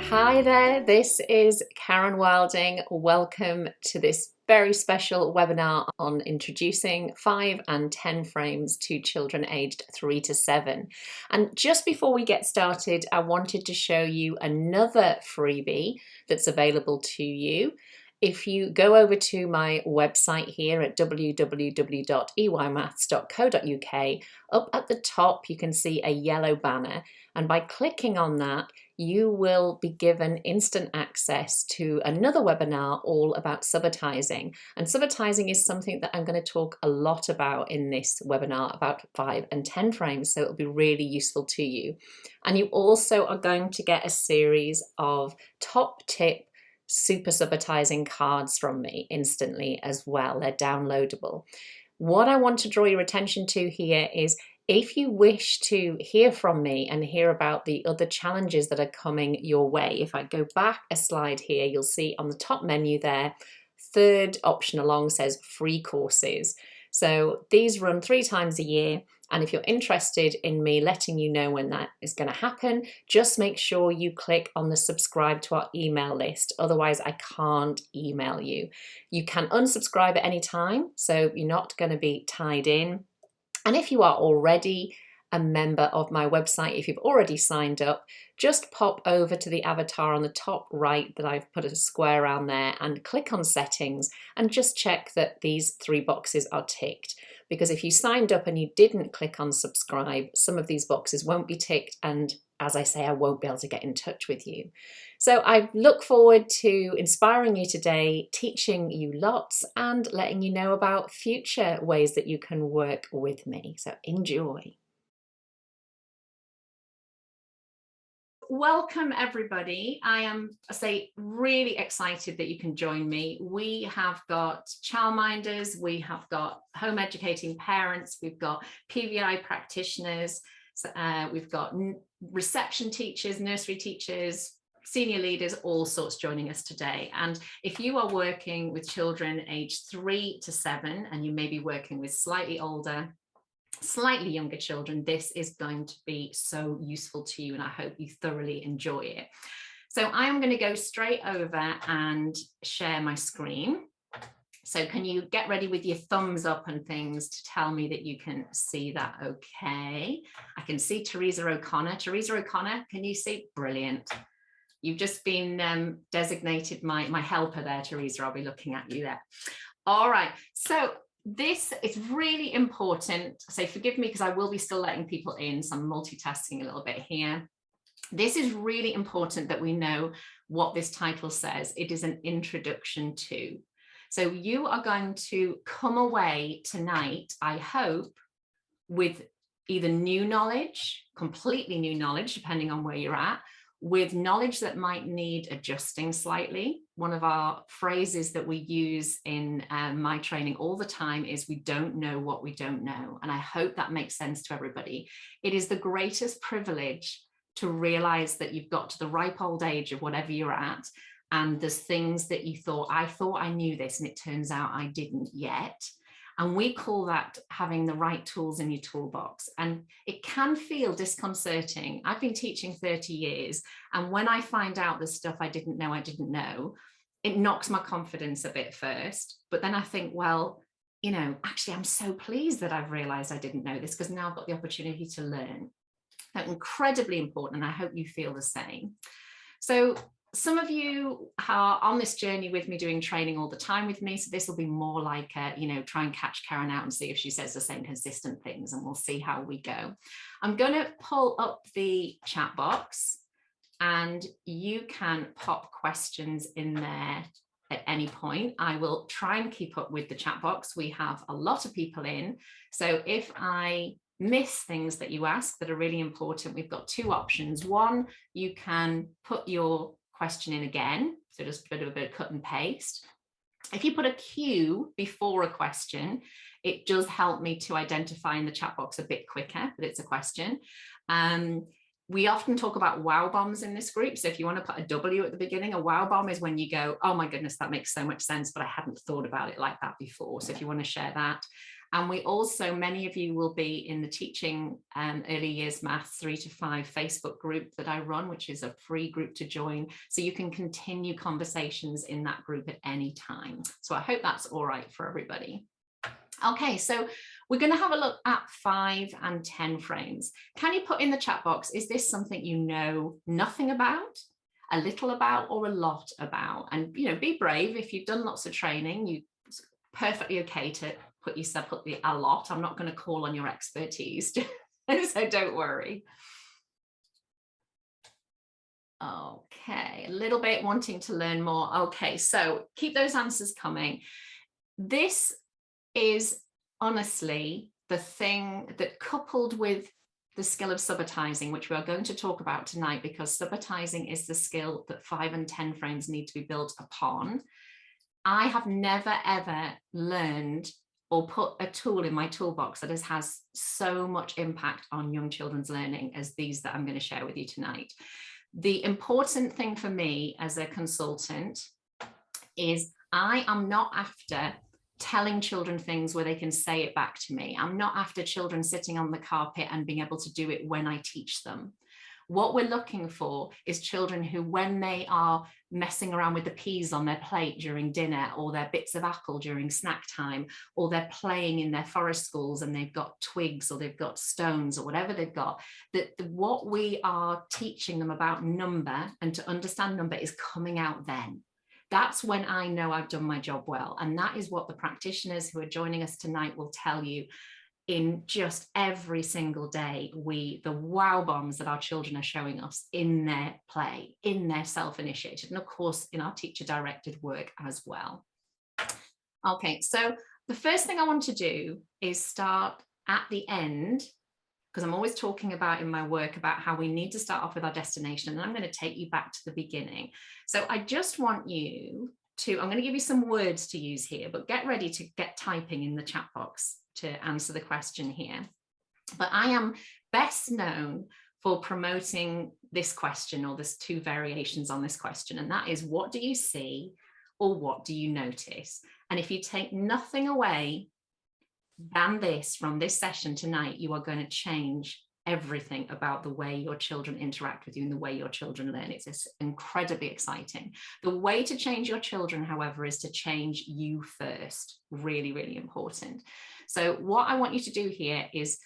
Hi there, this is Karen Wilding. Welcome to this very special webinar on introducing 5 and 10 frames to children aged 3 to 7. And just before we get started, I wanted to show you another freebie that's available to you. If you go over to my website here at www.eymaths.co.uk, up at the top you can see a yellow banner, and by clicking on that you will be given instant access to another webinar all about subitizing. And subitizing is something that I'm going to talk a lot about in this webinar about 5 and 10 frames, so it'll be really useful to you. And you also are going to get a series of top tip super subitizing cards from me instantly as well. They're downloadable. What I want to draw your attention to here is if you wish to hear from me and hear about the other challenges that are coming your way, if I go back a slide here, you'll see on the top menu there, third option along says free courses. So these run 3 times a year. And if you're interested in me letting you know when that is going to happen, just make sure you click on the subscribe to our email list. Otherwise, I can't email you. You can unsubscribe at any time, so you're not going to be tied in. And if you are already a member of my website, if you've already signed up, just pop over to the avatar on the top right that I've put a square around there and click on settings and just check that these 3 boxes are ticked. Because if you signed up and you didn't click on subscribe, some of these boxes won't be ticked, and as I say, I won't be able to get in touch with you. So I look forward to inspiring you today, teaching you lots, and letting you know about future ways that you can work with me. So enjoy. Welcome everybody. I am, really excited that you can join me. We have got childminders, we have got home educating parents, we've got PVI practitioners, we've got reception teachers, nursery teachers, senior leaders, all sorts joining us today. And if you are working with children aged 3 to 7 and you may be working with slightly older, slightly younger children, this is going to be so useful to you, and I hope you thoroughly enjoy it. So I am going to go straight over and share my screen. So can you get ready with your thumbs up and things to tell me that you can see that okay? I can see Teresa O'Connor. Teresa O'Connor, can you see? Brilliant. You've just been designated my helper there, Teresa. I'll be looking at you there. All right, so this is really important. So forgive me because I will be still letting people in, so I'm multitasking a little bit here. This is really important that we know what this title says. It is an introduction to. So you are going to come away tonight, I hope, with either new knowledge, completely new knowledge, depending on where you're at, with knowledge that might need adjusting slightly. One of our phrases that we use in my training all the time is we don't know what we don't know. And I hope that makes sense to everybody. It is the greatest privilege to realize that you've got to the ripe old age of whatever you're at. And there's things that you thought I knew this, and it turns out I didn't yet. And we call that having the right tools in your toolbox. And it can feel disconcerting. I've been teaching 30 years. And when I find out the stuff I didn't know, it knocks my confidence a bit first. But then I think, well, actually, I'm so pleased that I've realized I didn't know this, because now I've got the opportunity to learn. That's incredibly important. And I hope you feel the same. So some of you are on this journey with me, doing training all the time with me. So this will be more like, try and catch Karen out and see if she says the same consistent things, and we'll see how we go. I'm going to pull up the chat box, and you can pop questions in there at any point. I will try and keep up with the chat box. We have a lot of people in. So if I miss things that you ask that are really important, we've got 2 options. One, you can put your question in again, so just a bit of cut and paste. If you put a Q before a question, it does help me to identify in the chat box a bit quicker that it's a question. We often talk about wow bombs in this group. So if you want to put a W at the beginning, a wow bomb is when you go, oh my goodness, that makes so much sense, but I hadn't thought about it like that before. So if you want to share that. And we also, many of you will be in the Teaching Early Years Maths 3 to 5 Facebook group that I run, which is a free group to join. So you can continue conversations in that group at any time. So I hope that's all right for everybody. Okay, so we're going to have a look at 5 and 10 frames. Can you put in the chat box, is this something you know nothing about, a little about, or a lot about? And, you know, be brave. If you've done lots of training, you perfectly okay to put the a lot. I'm not going to call on your expertise, so don't worry. Okay, a little bit wanting to learn more. Okay, so keep those answers coming. This is honestly the thing that, coupled with the skill of subitizing, which we are going to talk about tonight, because subitizing is the skill that 5 and 10 frames need to be built upon. I have never ever learned or put a tool in my toolbox that has so much impact on young children's learning as these that I'm going to share with you tonight. The important thing for me as a consultant is I am not after telling children things where they can say it back to me. I'm not after children sitting on the carpet and being able to do it when I teach them. What we're looking for is children who, when they are messing around with the peas on their plate during dinner, or their bits of apple during snack time, or they're playing in their forest schools and they've got twigs or they've got stones or whatever they've got, that what we are teaching them about number and to understand number is coming out then. That's when I know I've done my job well. And that is what the practitioners who are joining us tonight will tell you. In just every single day, the wow bombs that our children are showing us in their play, in their self-initiated, and of course in our teacher-directed work as well. Okay, so the first thing I want to do is start at the end, because I'm always talking about in my work about how we need to start off with our destination, and I'm going to take you back to the beginning. So I just want you to, I'm going to give you some words to use here, but get ready to get typing in the chat box to answer the question here. But I am best known for promoting this question, or there's 2 variations on this question, and that is, what do you see or what do you notice? And if you take nothing away than this from this session tonight, you are going to change everything about the way your children interact with you and the way your children learn. It's incredibly exciting. The way to change your children, however, is to change you first. Really, really important. So what I want you to do here is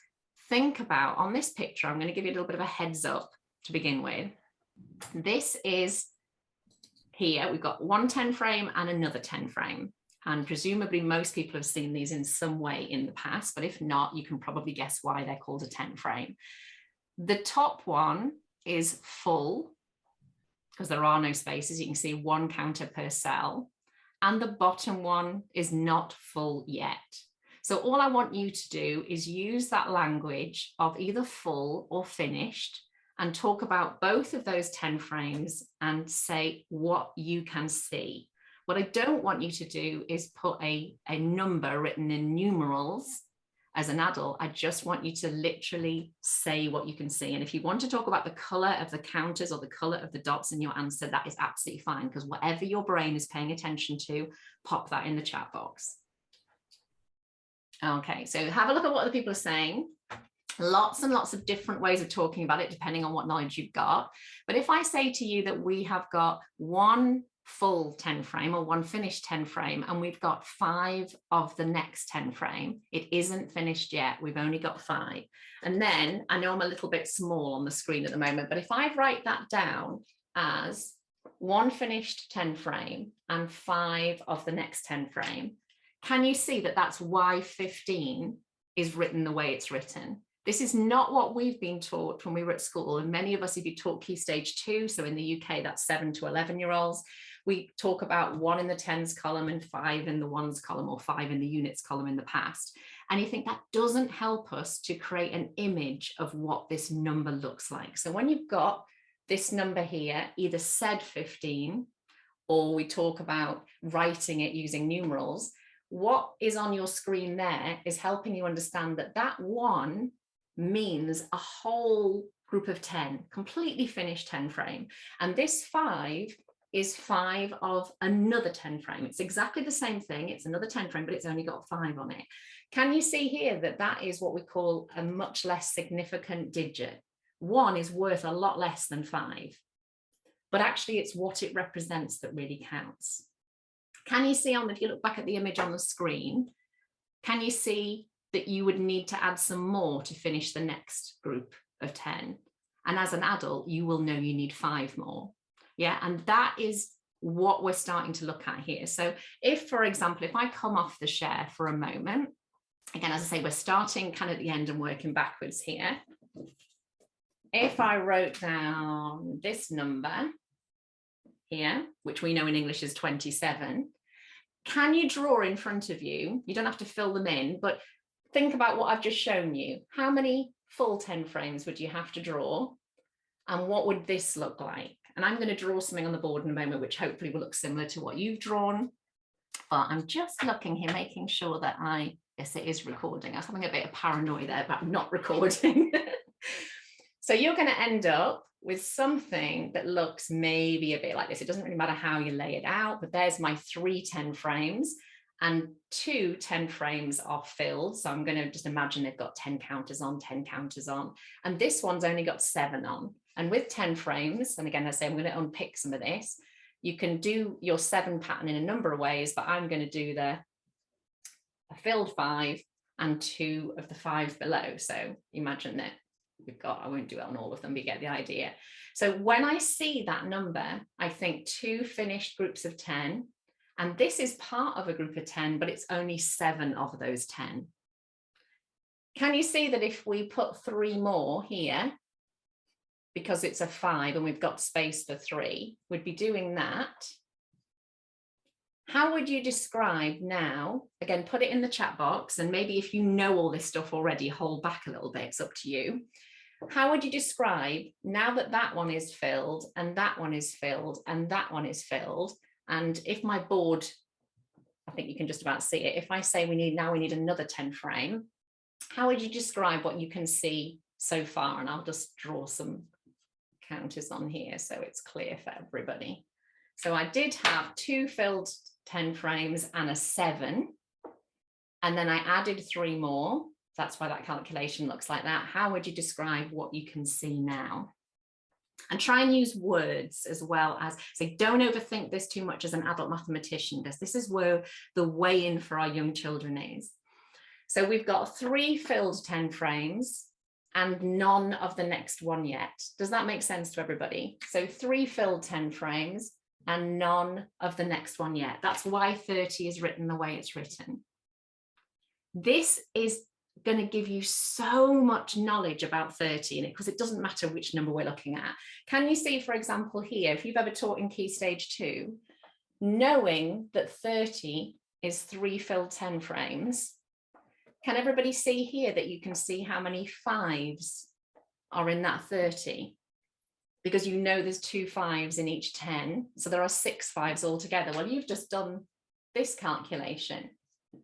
think about, on this picture, I'm going to give you a little bit of a heads up to begin with. This is here, we've got one 10 frame and another 10 frame. And presumably most people have seen these in some way in the past, but if not, you can probably guess why they're called a 10 frame. The top one is full, because there are no spaces. You can see 1 counter per cell. And the bottom one is not full yet. So all I want you to do is use that language of either full or finished and talk about both of those 10 frames and say what you can see. What I don't want you to do is put a number written in numerals as an adult. I just want you to literally say what you can see. And if you want to talk about the color of the counters or the color of the dots in your answer, that is absolutely fine, because whatever your brain is paying attention to, pop that in the chat box. Okay, so have a look at what other people are saying. Lots and lots of different ways of talking about it, depending on what knowledge you've got. But if I say to you that we have got 1 full 10 frame or 1 finished 10 frame, and we've got 5 of the next 10 frame, it isn't finished yet. We've only got 5. And then I know I'm a little bit small on the screen at the moment, but if I write that down as 1 finished 10 frame and 5 of the next 10 frame, can you see that that's why 15 is written the way it's written? This is not what we've been taught when we were at school. And many of us, if you taught Key Stage 2, so in the UK, that's 7 to 11-year-olds, we talk about 1 in the 10s column and 5 in the 1s column, or 5 in the units column in the past. And you think that doesn't help us to create an image of what this number looks like. So when you've got this number here, either said 15, or we talk about writing it using numerals, what is on your screen there is helping you understand that that 1 means a whole group of 10, completely finished 10 frame. And this 5 is 5 of another 10 frame. It's exactly the same thing. It's another 10 frame, but it's only got 5 on it. Can you see here that that is what we call a much less significant digit? 1 is worth a lot less than 5, but actually it's what it represents that really counts. Can you see if you look back at the image on the screen, can you see that you would need to add some more to finish the next group of 10? And as an adult, you will know you need 5 more. Yeah, and that is what we're starting to look at here. So if, for example, if I come off the share for a moment, again, as I say, we're starting kind of at the end and working backwards here. If I wrote down this number here, which we know in English is 27, can you draw in front of you? You don't have to fill them in, but think about what I've just shown you. How many full 10 frames would you have to draw? And what would this look like? And I'm going to draw something on the board in a moment, which hopefully will look similar to what you've drawn. But I'm just looking here, making sure that yes, it is recording. I was having a bit of paranoia there about not recording. So you're going to end up with something that looks maybe a bit like this. It doesn't really matter how you lay it out, but there's my 3 10 frames and 2 10 frames are filled. So I'm going to just imagine they've got 10 counters on, 10 counters on, and this one's only got 7 on. And with 10 frames, and again, I say I'm going to unpick some of this, you can do your 7 pattern in a number of ways, but I'm going to do a filled 5 and 2 of the 5 below. So imagine that we've got, I won't do it on all of them, but you get the idea. So when I see that number, I think 2 finished groups of 10, and this is part of a group of 10, but it's only 7 of those 10. Can you see that if we put 3 more here, because it's a 5 and we've got space for 3, we'd be doing that. How would you describe now, again, put it in the chat box, and maybe if you know all this stuff already, hold back a little bit, it's up to you. How would you describe now that that one is filled and that one is filled and that one is filled? And if my board, I think you can just about see it, if I say we need another 10 frame, how would you describe what you can see so far? And I'll just draw some counters on here so it's clear for everybody. So I did have 2 filled 10 frames and a 7, and then I added 3 more. That's why that calculation looks like that. How would you describe what you can see now? And try and use words as well as, so don't overthink this too much as an adult mathematician does. This is where the way in for our young children is. So we've got 3 filled 10 frames and none of the next one yet. Does that make sense to everybody? So 3 filled 10 frames and none of the next one yet. That's why 30 is written the way it's written. This is going to give you so much knowledge about 30 in it, because it doesn't matter which number we're looking at. Can you see, for example, here, if you've ever taught in Key Stage 2, knowing that 30 is 3 filled 10 frames, can everybody see here that you can see how many 5s are in that 30? Because you know there's 2 5s in each 10, so there are 6 5s altogether. Well, you've just done this calculation.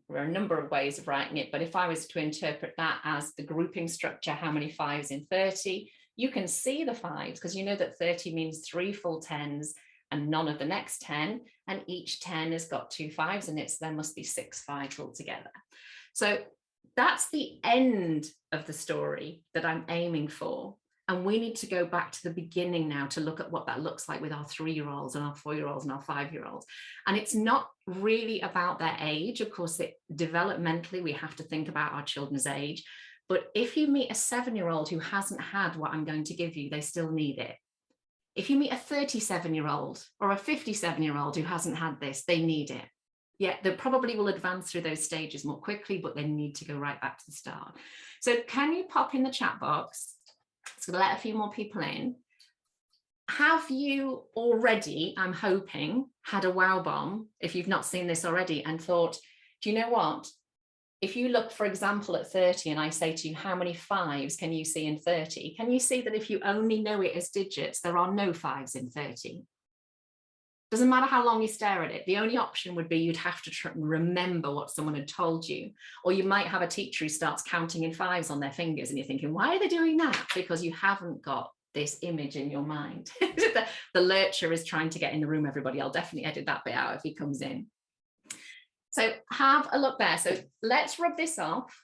There are a number of ways of writing it, but if I was to interpret that as the grouping structure, how many 5s in 30, you can see the 5s because you know that 30 means 3 full 10s and none of the next 10, and each 10 has got 2 5s in it, so there must be 6 5s altogether. So that's the end of the story that I'm aiming for. And we need to go back to the beginning now to look at what that looks like with our 3-year-olds and our 4-year-olds and our 5-year-olds. And it's not really about their age. Of course, developmentally, we have to think about our children's age. But if you meet a 7-year-old who hasn't had what I'm going to give you, they still need it. If you meet a 37-year-old or a 57-year-old who hasn't had this, they need it. Yeah, they probably will advance through those stages more quickly, but they need to go right back to the start. So can you pop in the chat box? So let a few more people in. Have you already, I'm hoping, had a wow bomb, if you've not seen this already, and thought, do you know what? If you look, for example, at 30 and I say to you, how many 5s can you see in 30? Can you see that if you only know it as digits, there are no 5s in 30? Doesn't matter how long you stare at it. The only option would be you'd have to remember what someone had told you. Or you might have a teacher who starts counting in 5s on their fingers and you're thinking, why are they doing that? Because you haven't got this image in your mind. The lurcher is trying to get in the room, everybody. I'll definitely edit that bit out if he comes in. So have a look there. So let's rub this off.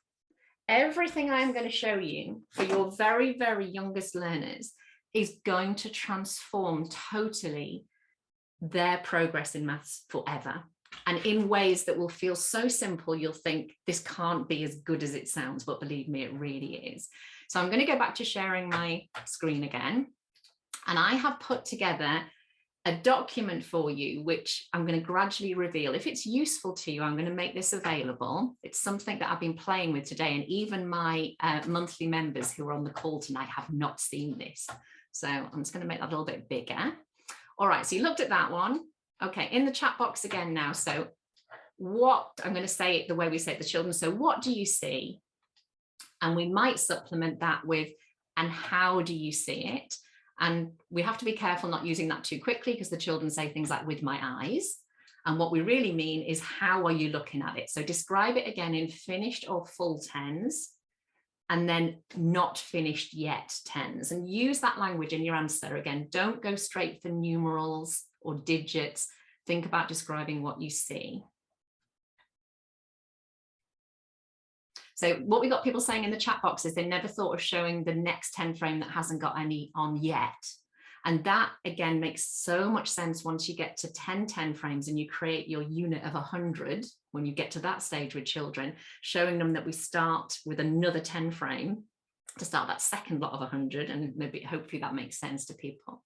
Everything I'm going to show you for your very, very youngest learners is going to transform totally their progress in maths forever, and in ways that will feel so simple you'll think this can't be as good as it sounds, but believe me, it really is. So I'm going to go back to sharing my screen again, and I have put together a document for you, which I'm going to gradually reveal. If it's useful to you, I'm going to make this available. It's something that I've been playing with today, and even my monthly members who are on the call tonight have not seen this. So I'm just going to make that a little bit bigger. All right, so you looked at that one. Okay, in the chat box again now. So what, I'm going to say it the way we say it to children. So what do you see? And we might supplement that with, and how do you see it? And we have to be careful not using that too quickly, because the children say things like with my eyes. And what we really mean is, how are you looking at it? So describe it again in finished or full tens, and then not finished yet tens, and use that language in your answer. Again, don't go straight for numerals or digits. Think about describing what you see. So what we got people saying in the chat box is they never thought of showing the next 10 frame that hasn't got any on yet. And that again makes so much sense once you get to 10 frames and you create your unit of 100. When you get to that stage with children, showing them that we start with another 10 frame to start that second lot of 100, and maybe hopefully that makes sense to people.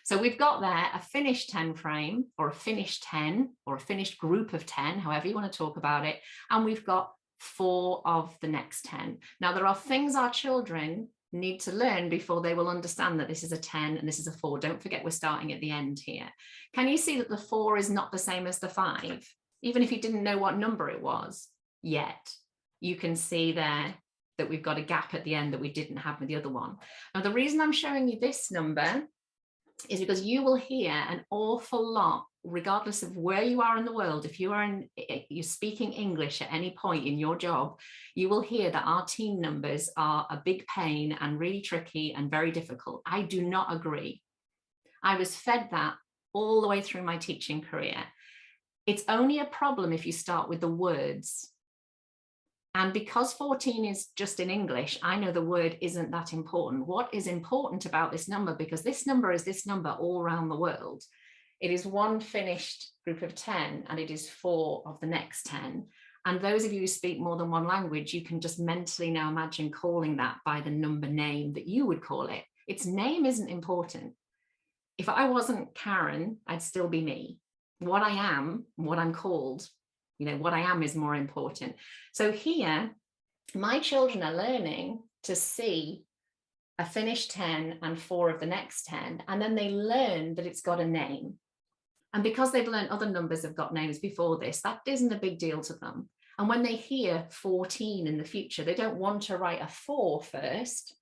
So we've got there a finished 10 frame, or a finished 10, or a finished group of 10, however you want to talk about it. And we've got 4 of the next 10. Now there are things our children need to learn before they will understand that this is a 10 and this is a 4. Don't forget we're starting at the end here. Can you see that the 4 is not the same as the 5? Even if you didn't know what number it was yet, you can see there that we've got a gap at the end that we didn't have with the other one. Now the reason I'm showing you this number is because you will hear an awful lot, regardless of where you are in the world. If you're speaking English at any point in your job, you will hear that our teen numbers are a big pain and really tricky and very difficult. I do not agree. I was fed that all the way through my teaching career. It's only a problem if you start with the words. And because 14 is just in English, I know the word isn't that important. What is important about this number, because this number is this number all around the world, it is 1 finished group of 10 and it is 4 of the next 10. And those of you who speak more than one language, you can just mentally now imagine calling that by the number name that you would call it. Its name isn't important. If I wasn't Karen, I'd still be me. What I am, what I'm called, what I am is more important. So here, my children are learning to see a finished 10 and 4 of the next 10, and then they learn that it's got a name. And because they've learned other numbers have got names before this, that isn't a big deal to them. And when they hear 14 in the future, they don't want to write a 4 first,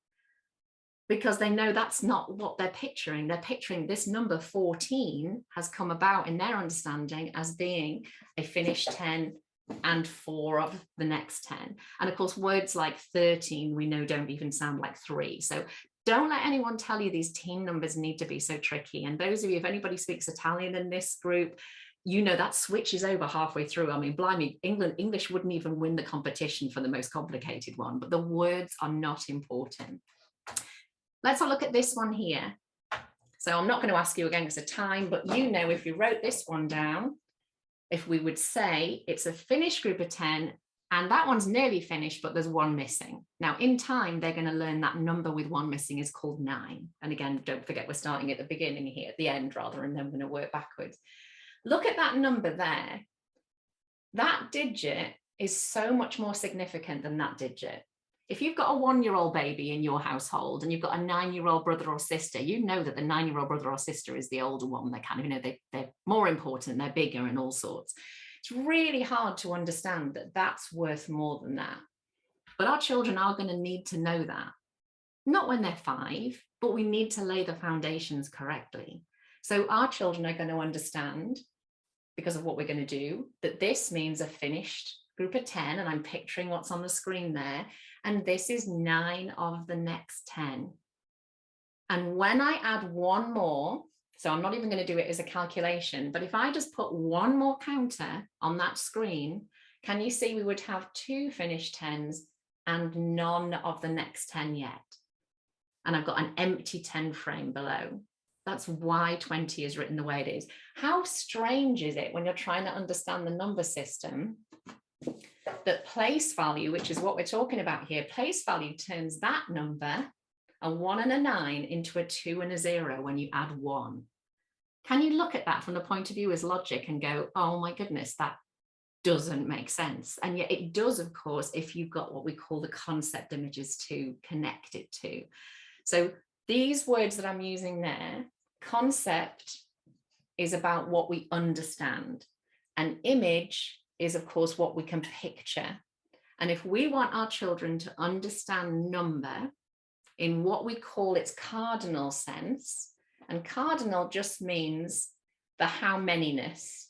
because they know that's not what they're picturing. They're picturing this number 14 has come about in their understanding as being a finished 10 and 4 of the next 10. And of course, words like 13, we know don't even sound like 3. So don't let anyone tell you these teen numbers need to be so tricky. And those of you, if anybody speaks Italian in this group, that switches over halfway through. I mean, blimey, English wouldn't even win the competition for the most complicated one, but the words are not important. Let's have a look at this one here. So I'm not going to ask you again because of time, but if you wrote this one down, if we would say it's a finished group of 10, and that one's nearly finished, but there's 1 missing. Now in time, they're going to learn that number with 1 missing is called 9. And again, don't forget, we're starting at the beginning here, at the end rather, and then we're going to work backwards. Look at that number there. That digit is so much more significant than that digit. If you've got a 1-year-old baby in your household and you've got a 9-year-old brother or sister, you know that the 9-year-old brother or sister is the older one. They kind of, they're more important, they're bigger and all sorts. It's really hard to understand that that's worth more than that. But our children are going to need to know that. Not when they're 5, but we need to lay the foundations correctly. So our children are going to understand, because of what we're going to do, that this means a finished group of 10, and I'm picturing what's on the screen there, and this is 9 of the next 10. And when I add one more, so I'm not even going to do it as a calculation, but if I just put one more counter on that screen, can you see we would have 2 finished 10s and none of the next 10 yet? And I've got an empty 10 frame below. That's why 20 is written the way it is. How strange is it when you're trying to understand the number system that place value, which is what we're talking about here, place value turns that number, a 1 and a 9, into a 2 and a 0 when you add 1. Can you look at that from the point of view as logic and go, oh my goodness, that doesn't make sense? And yet it does, of course, if you've got what we call the concept images to connect it to. So these words that I'm using there, concept is about what we understand. An image is, of course, what we can picture. And if we want our children to understand number in what we call its cardinal sense, and cardinal just means the how many-ness.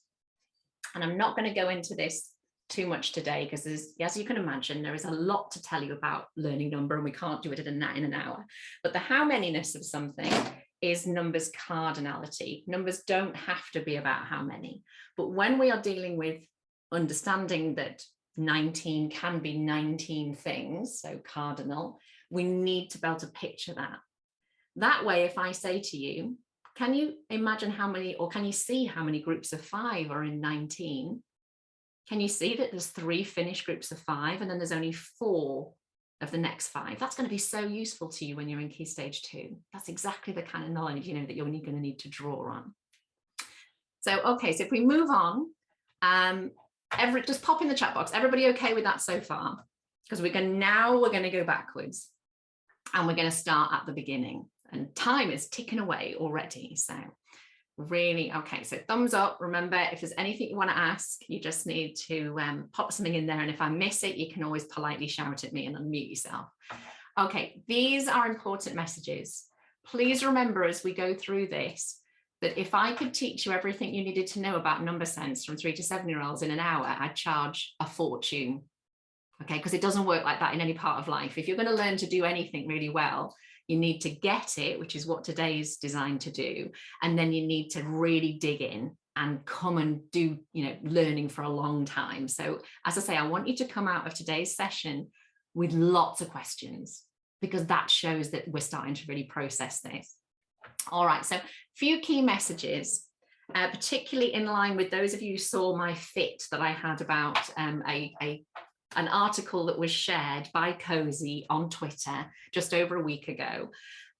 And I'm not going to go into this too much today because, as you can imagine, there is a lot to tell you about learning number and we can't do it in an hour. But the how many-ness of something is numbers cardinality. Numbers don't have to be about how many. But when we are dealing with understanding that 19 can be 19 things, so cardinal, we need to be able to picture that. That way, if I say to you, can you imagine how many, or can you see how many groups of 5 are in 19? Can you see that there's 3 finished groups of 5 and then there's only 4 of the next 5? That's going to be so useful to you when you're in Key Stage 2. That's exactly the kind of knowledge, that you're going to need to draw on. So, okay, so if we move on, just pop in the chat box. Everybody okay with that so far? Because we're going to go backwards and we're going to start at the beginning. And time is ticking away already. So really, okay, so thumbs up. Remember, if there's anything you want to ask, you just need to pop something in there. And if I miss it, you can always politely shout at me and unmute yourself. Okay, these are important messages. Please remember as we go through this, that if I could teach you everything you needed to know about number sense from 3 to 7-year-olds in an hour, I'd charge a fortune. Okay, because it doesn't work like that in any part of life. If you're going to learn to do anything really well, you need to get it, which is what today is designed to do. And then you need to really dig in and come and do, learning for a long time. So as I say, I want you to come out of today's session with lots of questions, because that shows that we're starting to really process this. All right, so a few key messages, particularly in line with those of you who saw my fit that I had about an article that was shared by Cozy on Twitter just over a week ago.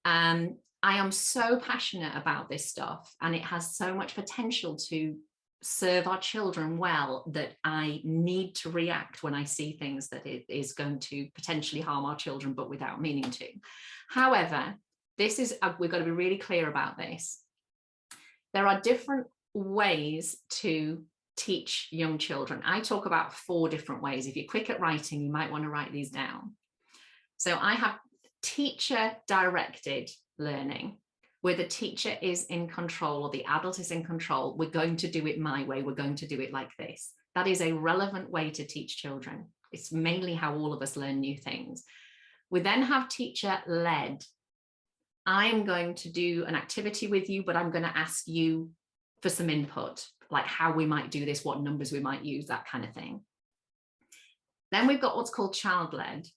I am so passionate about this stuff, and it has so much potential to serve our children well that I need to react when I see things that it is going to potentially harm our children, but without meaning to. However, we've got to be really clear about this. There are different ways to teach young children. I talk about 4 different ways. If you're quick at writing, you might want to write these down. So I have teacher-directed learning, where the teacher is in control or the adult is in control. We're going to do it my way. We're going to do it like this. That is a relevant way to teach children. It's mainly how all of us learn new things. We then have teacher-led. I'm going to do an activity with you, but I'm going to ask you for some input, like how we might do this, what numbers we might use, that kind of thing. Then we've got what's called child-led.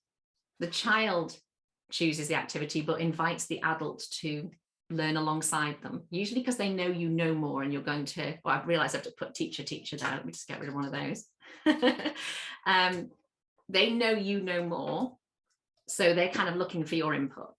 The child chooses the activity, but invites the adult to learn alongside them, usually because they know you know more and you're going to, well, I've realized I have to put teacher there. Let me just get rid of one of those. They know you know more, so they're kind of looking for your input.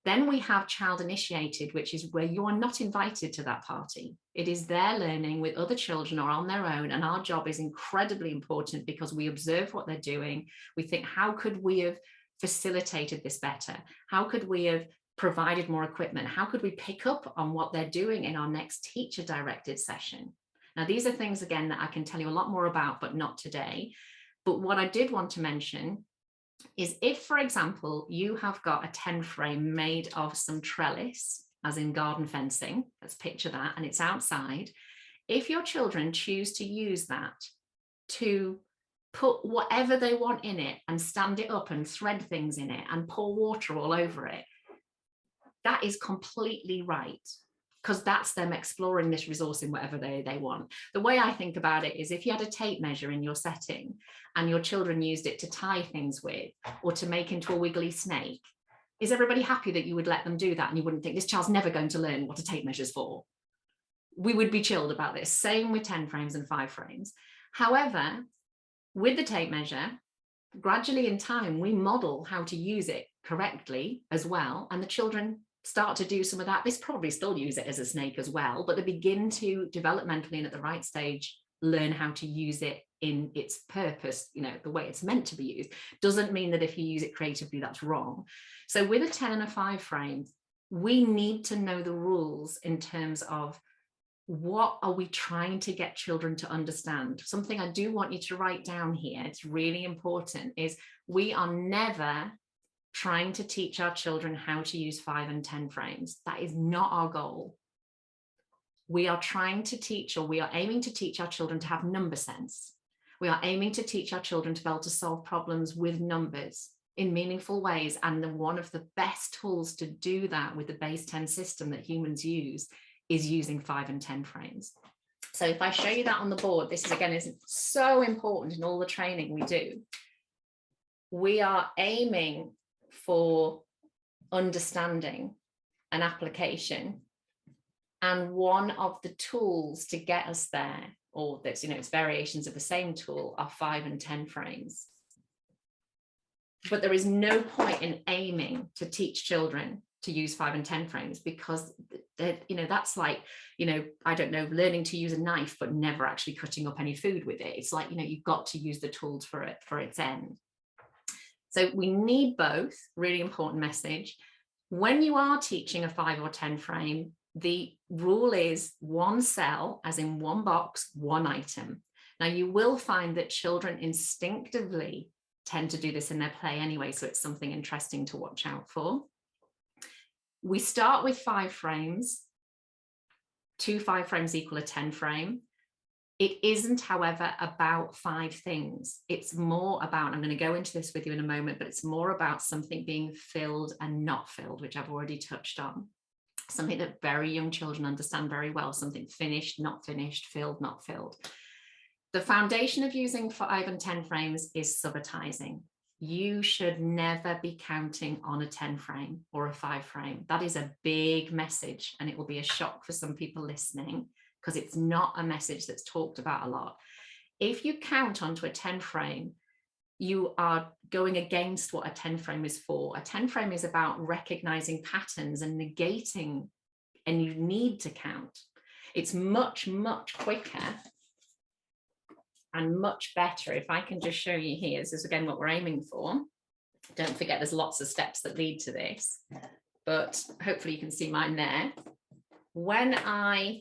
Then we have child initiated, which is where you are not invited to that party. It is their learning with other children or on their own. And our job is incredibly important because we observe what they're doing. We think, how could we have facilitated this better? How could we have provided more equipment? How could we pick up on what they're doing in our next teacher directed session? Now, these are things, again, that I can tell you a lot more about, but not today. But what I did want to mention is if, for example, you have got a 10 frame made of some trellis, as in garden fencing, let's picture that, and it's outside. If your children choose to use that to put whatever they want in it and stand it up and thread things in it and pour water all over it, that is completely right, because that's them exploring this resource in whatever they want. The way I think about it is, if you had a tape measure in your setting and your children used it to tie things with or to make into a wiggly snake, is everybody happy that you would let them do that? And you wouldn't think, this child's never going to learn what a tape measure is for. We would be chilled about this. Same with 10 frames and 5 frames. However, with the tape measure, gradually in time, we model how to use it correctly as well. And the children start to do some of that. They probably still use it as a snake as well, but they begin to developmentally and at the right stage learn how to use it in its purpose, you know, the way it's meant to be used. Doesn't mean that if you use it creatively, that's wrong. So with a 10 and a 5 frame, we need to know the rules in terms of what are we trying to get children to understand. Something I do want you to write down here, it's really important, is we are never trying to teach our children how to use 5 and 10 frames. That is not our goal. We are trying to teach, or we are aiming to teach our children to have number sense. We are aiming to teach our children to be able to solve problems with numbers in meaningful ways. And one of the best tools to do that with the base 10 system that humans use is using 5 and 10 frames. So if I show you that on the board, this is again so important in all the training we do. We are aiming for understanding and application. And one of the tools to get us there, or that's, you know, it's variations of the same tool, are 5 and 10 frames. But there is no point in aiming to teach children to use 5 and 10 frames, because you know, that's like, you know, I don't know, learning to use a knife but never actually cutting up any food with it. It's like, you know, you've got to use the tools for its end. So we need both. Really important message. When you are teaching a 5 or 10 frame, the rule is one cell, as in one box, one item. Now you will find that children instinctively tend to do this in their play anyway, so it's something interesting to watch out for. We start with 5 frames. 2 5 frames equal a 10 frame. It isn't, however, about 5 things. It's more about, I'm going to go into this with you in a moment, but it's more about something being filled and not filled, which I've already touched on. Something that very young children understand very well, something finished, not finished, filled, not filled. The foundation of using 5 and 10 frames is subitizing. You should never be counting on a 10 frame or a 5 frame. That is a big message, and it will be a shock for some people listening, because it's not a message that's talked about a lot. If you count onto a 10 frame, you are going against what a 10 frame is for. A 10 frame is about recognizing patterns and negating, and you need to count. It's much, much quicker and much better. If I can just show you here, this is again what we're aiming for. Don't forget, there's lots of steps that lead to this, but hopefully you can see mine there. When I,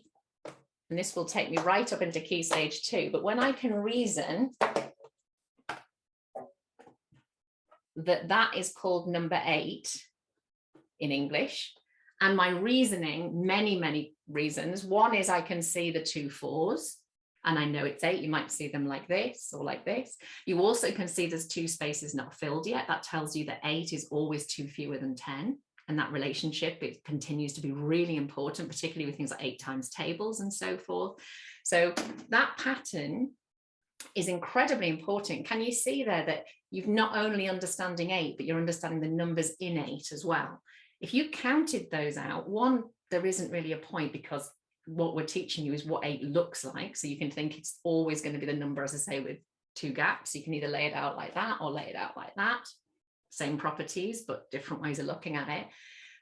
and this will take me right up into key stage 2, but when I can reason that is called number 8 in English, and my reasoning, many reasons. One is I can see the 2 4s, and I know it's 8. You might see them like this or like this. You also can see there's 2 spaces not filled yet. That tells you that 8 is always 2 fewer than 10. And that relationship, it continues to be really important, particularly with things like 8 times tables and so forth. So that pattern is incredibly important. Can you see there that you've not only understanding 8, but you're understanding the numbers in 8 as well? If you counted those out, one, there isn't really a point, because what we're teaching you is what 8 looks like. So you can think it's always going to be the number, as I say, with 2 gaps. You can either lay it out like that or lay it out like that. Same properties, but different ways of looking at it.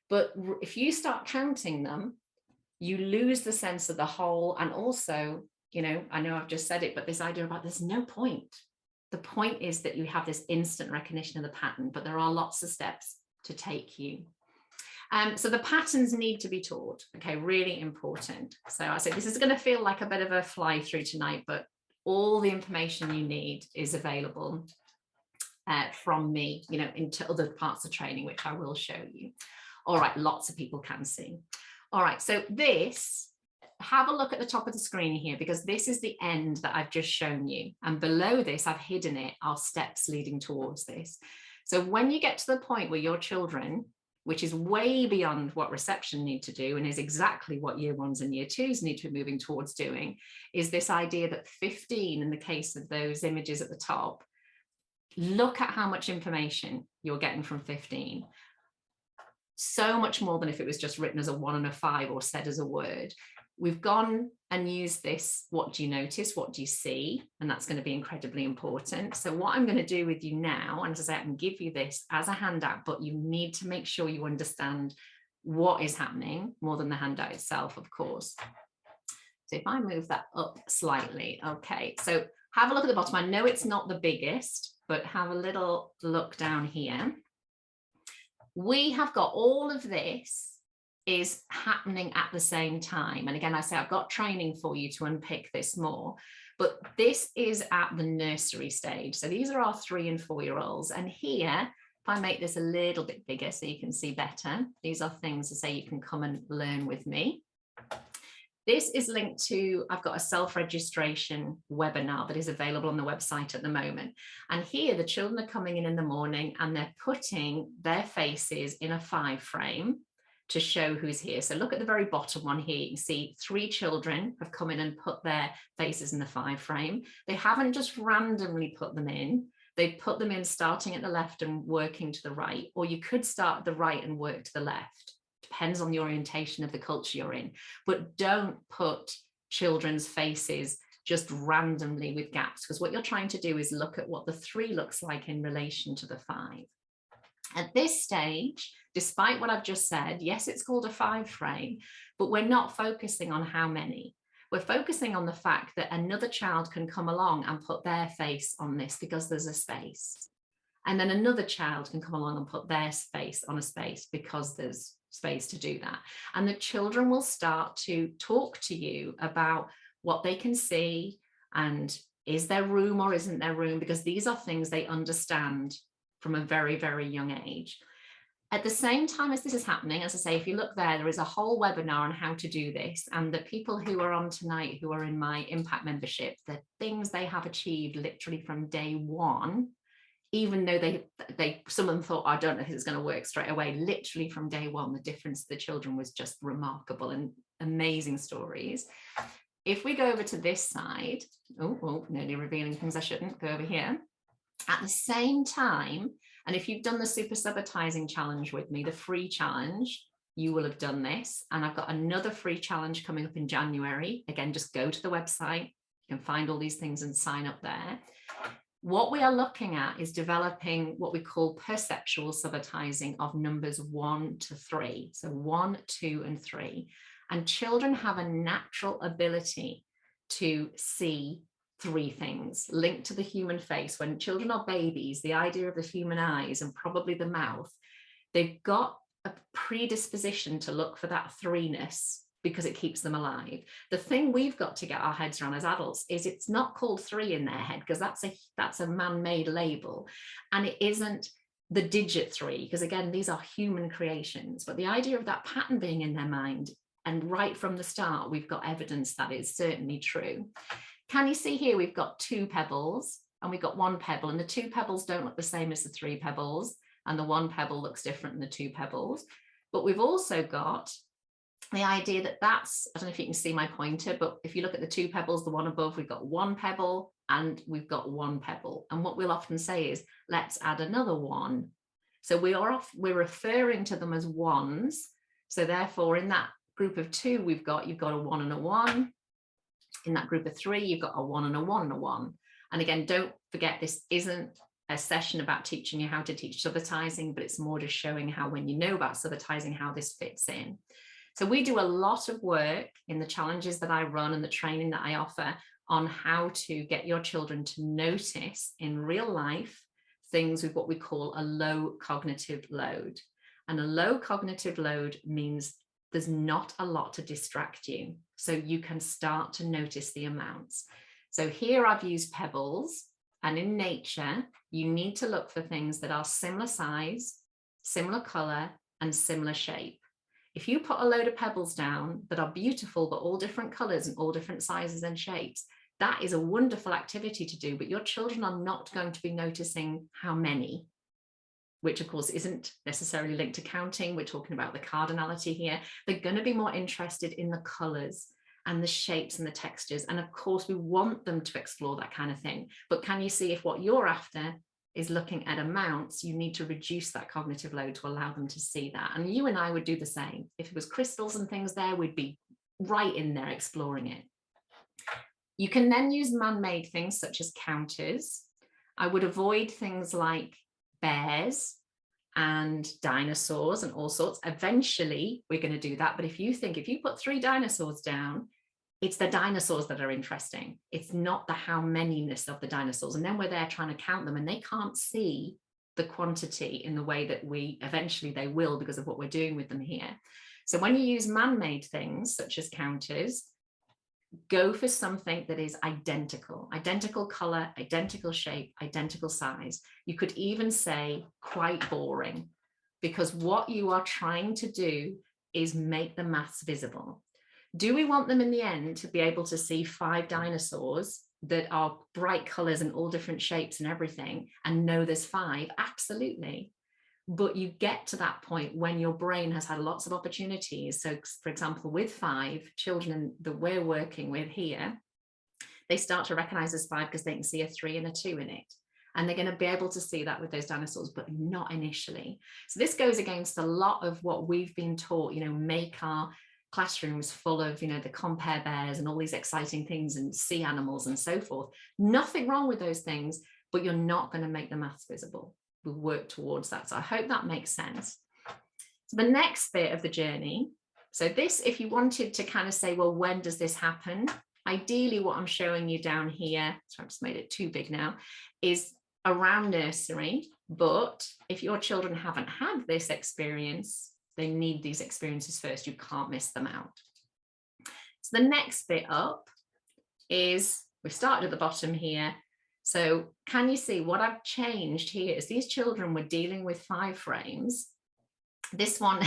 But if you start counting them, you lose the sense of the whole. And also, you know, I know I've just said it, but this idea about there's no point. The point is that you have this instant recognition of the pattern, but there are lots of steps to take you. So the patterns need to be taught. Okay, really important. So I said this is going to feel like a bit of a fly through tonight, but all the information you need is available from me, you know, into other parts of training, which I will show you. All right, lots of people can see. All right, so this, have a look at the top of the screen here, because this is the end that I've just shown you. And below this, I've hidden it, are steps leading towards this. So when you get to the point where your children which is way beyond what reception need to do and is exactly what year ones and year twos need to be moving towards doing, is this idea that 15, in the case of those images at the top, look at how much information you're getting from 15. So much more than if it was just written as a 1 and a 5 or said as a word. We've gone and used this, what do you notice, what do you see? And that's going to be incredibly important. So what I'm going to do with you now, and as I say, I can give you this as a handout, but you need to make sure you understand what is happening more than the handout itself, of course. So if I move that up slightly, okay, so have a look at the bottom. I know it's not the biggest, but have a little look down here. We have got all of this is happening at the same time. And again, I say I've got training for you to unpick this more, but this is at the nursery stage. So these are our 3 and 4 year olds. And here, if I make this a little bit bigger so you can see better, these are things to say you can come and learn with me. This is linked to, I've got a self-registration webinar that is available on the website at the moment. And here the children are coming in the morning and they're putting their faces in a 5 frame to show who's here. So look at the very bottom one here. You can see 3 children have come in and put their faces in the 5 frame. They haven't just randomly put them in. They put them in starting at the left and working to the right, or you could start at the right and work to the left. Depends on the orientation of the culture you're in. But don't put children's faces just randomly with gaps, because what you're trying to do is look at what the 3 looks like in relation to the 5. At this stage, despite what I've just said, yes, it's called a 5 frame, but we're not focusing on how many. We're focusing on the fact that another child can come along and put their face on this because there's a space. And then another child can come along and put their face on a space because there's space to do that. And the children will start to talk to you about what they can see and is there room or isn't there room, because these are things they understand from a very, very young age. At the same time as this is happening, as I say, if you look there, there is a whole webinar on how to do this. And the people who are on tonight, who are in my impact membership, the things they have achieved literally from day 1, even though some of them thought, I don't know if it's going to work straight away, literally from day 1, the difference to the children was just remarkable and amazing stories. If we go over to this side, nearly revealing things I shouldn't, go over here. At the same time, and if you've done the super subitizing challenge with me, the free challenge, you will have done this. And I've got another free challenge coming up in January. Again, just go to the website. You can find all these things and sign up there. What we are looking at is developing what we call perceptual subitizing of numbers 1 to 3. So 1, 2, and 3. And children have a natural ability to see 3 things linked to the human face. When children are babies, the idea of the human eyes and probably the mouth, they've got a predisposition to look for that 3-ness because it keeps them alive. The thing we've got to get our heads around as adults is it's not called 3 in their head, because that's a man-made label, and it isn't the digit 3, because again, these are human creations. But the idea of that pattern being in their mind, and right from the start, we've got evidence that is certainly true. Can you see here, we've got 2 pebbles and we've got 1 pebble, and the 2 pebbles don't look the same as the 3 pebbles, and the 1 pebble looks different than the 2 pebbles. But we've also got the idea that that's, I don't know if you can see my pointer, but if you look at the 2 pebbles, the one above, we've got 1 pebble and we've got 1 pebble. And what we'll often say is, let's add another 1. So we're referring to them as ones. So therefore, in that group of 2, you've got a 1 and a 1. In that group of 3, you've got a 1 and a 1 and a 1. And again, don't forget, this isn't a session about teaching you how to teach subitizing, but it's more just showing how, when you know about subitizing, how this fits in. So we do a lot of work in the challenges that I run and the training that I offer on how to get your children to notice in real life things with what we call a low cognitive load. And a low cognitive load means there's not a lot to distract you. So you can start to notice the amounts. So here I've used pebbles, and in nature, you need to look for things that are similar size, similar color, and similar shape. If you put a load of pebbles down that are beautiful, but all different colors and all different sizes and shapes, that is a wonderful activity to do, but your children are not going to be noticing how many. which of course isn't necessarily linked to counting. We're talking about the cardinality here. They're going to be more interested in the colors and the shapes and the textures. And of course, we want them to explore that kind of thing. But can you see, if what you're after is looking at amounts, you need to reduce that cognitive load to allow them to see that. And you and I would do the same. If it was crystals and things there, we'd be right in there exploring it. You can then use man-made things such as counters. I would avoid things like bears and dinosaurs and all sorts. Eventually, we're going to do that. But if you put 3 dinosaurs down, it's the dinosaurs that are interesting. It's not the how many-ness of the dinosaurs. And then we're there trying to count them, and they can't see the quantity in the way that eventually they will, because of what we're doing with them here. So when you use man-made things such as counters, go for something that is identical color, identical shape, identical size. You could even say quite boring, because what you are trying to do is make the maths visible. Do we want them in the end to be able to see 5 dinosaurs that are bright colors and all different shapes and everything and know there's 5? Absolutely. But you get to that point when your brain has had lots of opportunities. So for example, with 5 children that we're working with here, they start to recognize there's 5 because they can see a 3 and a 2 in it. And they're going to be able to see that with those dinosaurs, but not initially. So this goes against a lot of what we've been taught, make our classrooms full of, the compare bears and all these exciting things and sea animals and so forth. Nothing wrong with those things, but you're not going to make the maths visible. We'll work towards that. So I hope that makes sense. So the next bit of the journey, so this, if you wanted to kind of say, well, when does this happen? Ideally, what I'm showing you down here, so I've just made it too big now, is around nursery. But if your children haven't had this experience, they need these experiences first. You can't miss them out. So the next bit up is, we've started at the bottom here. So can you see what I've changed here is these children were dealing with 5 frames. This one,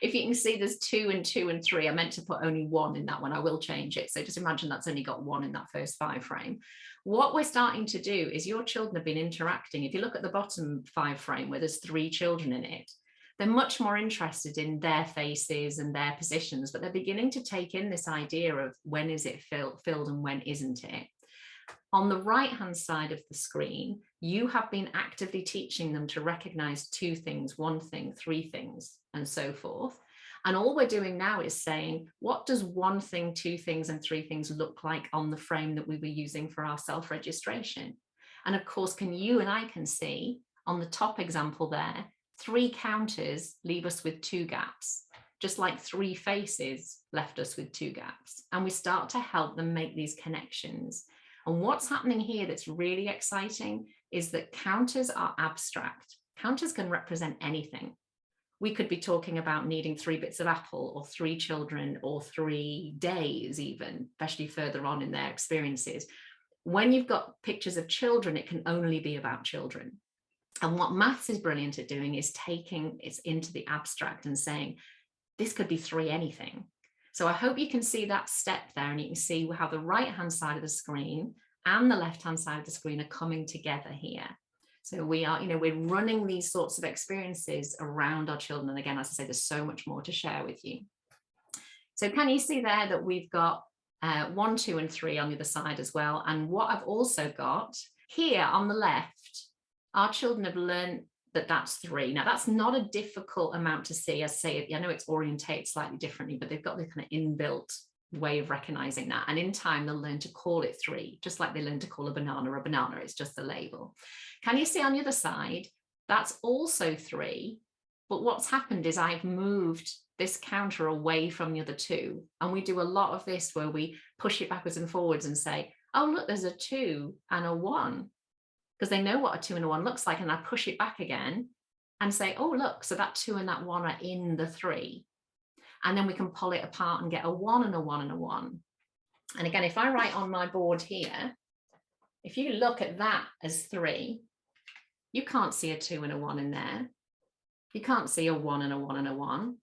if you can see, there's 2 and 2 and 3. I meant to put only 1 in that one. I will change it. So just imagine that's only got 1 in that first 5 frame. What we're starting to do is your children have been interacting. If you look at the bottom 5 frame where there's 3 children in it, they're much more interested in their faces and their positions, but they're beginning to take in this idea of when is it filled and when isn't it. On the right-hand side of the screen, you have been actively teaching them to recognize 2 things, 1 thing, 3 things, and so forth. And all we're doing now is saying, what does 1 thing, 2 things, and 3 things look like on the frame that we were using for our self-registration? And of course, you and I can see on the top example there, 3 counters leave us with 2 gaps, just like 3 faces left us with 2 gaps. And we start to help them make these connections. And what's happening here that's really exciting is that counters are abstract. Counters can represent anything. We could be talking about needing 3 bits of apple, or 3 children, or 3 days even, especially further on in their experiences. When you've got pictures of children, it can only be about children. And what maths is brilliant at doing is taking it into the abstract and saying, this could be 3 anything. So I hope you can see that step there, and you can see how the right-hand side of the screen and the left-hand side of the screen are coming together here. So we are, we're running these sorts of experiences around our children. And again, as I say, there's so much more to share with you. So can you see there that we've got 1, 2, and 3 on the other side as well? And what I've also got here on the left, our children have learned that that's 3. Now, that's not a difficult amount to see. As I say, I know it's orientated slightly differently, but they've got this kind of inbuilt way of recognizing that. And in time, they'll learn to call it 3, just like they learn to call a banana. It's just a label. Can you see on the other side, that's also 3. But what's happened is I've moved this counter away from the other 2. And we do a lot of this where we push it backwards and forwards and say, oh, look, there's a 2 and a 1. Because they know what a 2 and a 1 looks like. And I push it back again and say, oh, look, so that 2 and that 1 are in the 3. And then we can pull it apart and get a 1 and a 1 and a 1. And again, if I write on my board here, if you look at that as 3, you can't see a 2 and a 1 in there. You can't see a 1 and a 1 and a 1.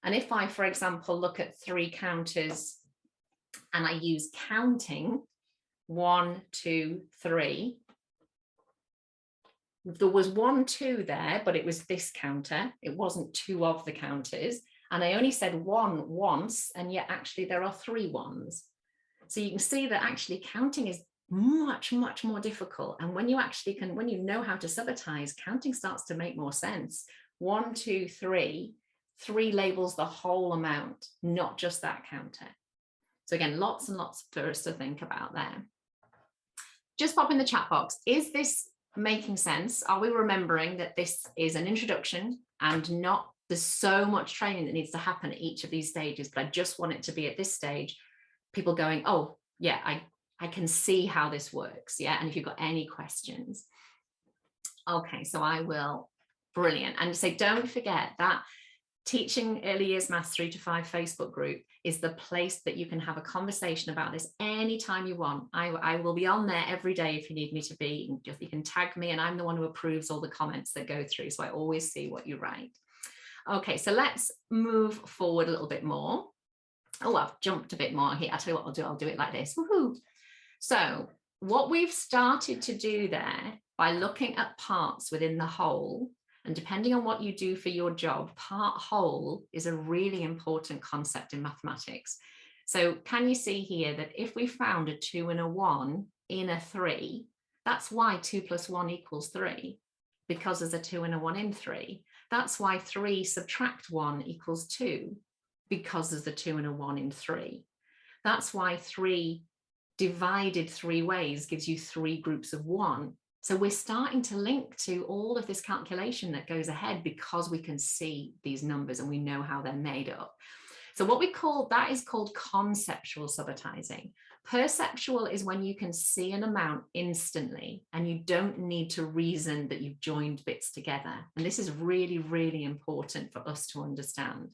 And if I, for example, look at 3 counters and I use counting 1, 2, 3, there was 1, 2 there, but it was this counter. It wasn't 2 of the counters. And I only said 1 once, and yet actually there are 3 ones. So you can see that actually counting is much, much more difficult. And when you actually can, when you know how to subitize, counting starts to make more sense. 1, 2, 3, 3 labels the whole amount, not just that counter. So again, lots and lots for us to think about there. Just pop in the chat box. Is this making sense? Are we remembering that this is an introduction and not, there's so much training that needs to happen at each of these stages, but I just want it to be at this stage, people going, oh yeah, I can see how this works. Yeah. And if you've got any questions. Okay, so I will, brilliant. And so don't forget that Teaching Early Years Maths 3 to 5 Facebook group is the place that you can have a conversation about this anytime you want. I will be on there every day if you need me to be. You can tag me, and I'm the one who approves all the comments that go through, so I always see what you write. Okay, so let's move forward a little bit more. Oh, I've jumped a bit more here. I'll tell you what I'll do it like this. Woohoo! So what we've started to do there by looking at parts within the whole, and depending on what you do for your job, part whole is a really important concept in mathematics. So can you see here that if we found a 2 and a 1 in a 3, that's why 2 plus 1 equals 3, because there's a 2 and a 1 in 3. That's why 3 subtract 1 equals 2, because there's a 2 and a 1 in 3. That's why 3 divided 3 ways gives you 3 groups of 1. So we're starting to link to all of this calculation that goes ahead because we can see these numbers and we know how they're made up. So what we call that is called conceptual subitizing. Perceptual is when you can see an amount instantly and you don't need to reason that you've joined bits together. And this is really, really important for us to understand.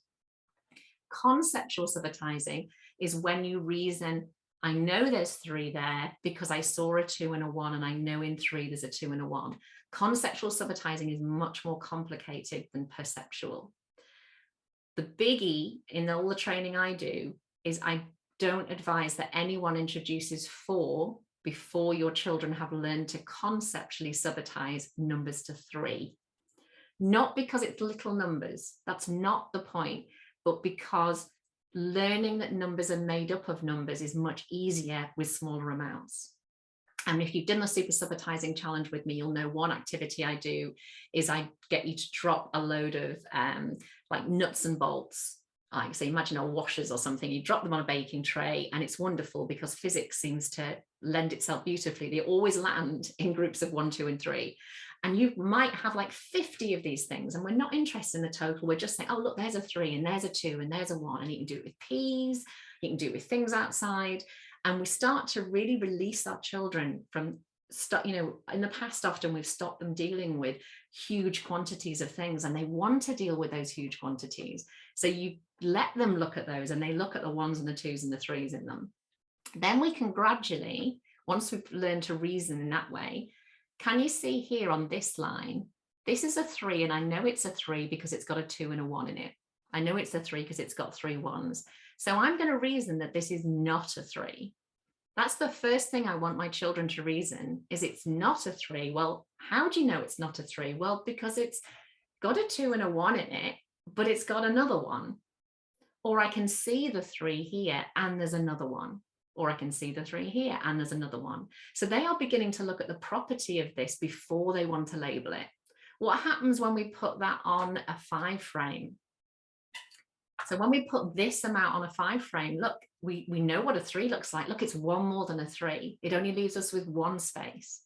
Conceptual subitizing is when you reason, I know there's 3 there because I saw a 2 and a 1, and I know in 3 there's a 2 and a 1. Conceptual subitizing is much more complicated than perceptual. The biggie in all the training I do is I don't advise that anyone introduces 4 before your children have learned to conceptually subitize numbers to 3. Not because it's little numbers, that's not the point, but because learning that numbers are made up of numbers is much easier with smaller amounts. And if you've done the super subitizing challenge with me, you'll know one activity I do is I get you to drop a load of like nuts and bolts. Like, so imagine washers or something, you drop them on a baking tray, and it's wonderful because physics seems to lend itself beautifully. They always land in groups of 1, 2, and 3. And you might have like 50 of these things, and we're not interested in the total. We're just saying, oh, look, there's a 3 and there's a 2 and there's a 1. And you can do it with peas, you can do it with things outside. And we start to really release our children from, in the past, often we've stopped them dealing with huge quantities of things, and they want to deal with those huge quantities. So you let them look at those, and they look at the 1s and the 2s and the 3s in them. Then we can gradually, once we've learned to reason in that way, can you see here on this line, this is a 3, and I know it's a 3 because it's got a 2 and a 1 in it. I know it's a 3 because it's got 3 1s. So I'm going to reason that this is not a 3. That's the first thing I want my children to reason, is it's not a 3. Well, how do you know it's not a 3? Well, because it's got a 2 and a 1 in it, but it's got another 1. Or I can see the 3 here and there's another 1. Or I can see the 3 here and there's another 1. So they are beginning to look at the property of this before they want to label it. What happens when we put that on a 5 frame? So when we put this amount on a 5 frame, look, we know what a 3 looks like. Look, it's 1 more than a 3. It only leaves us with 1 space.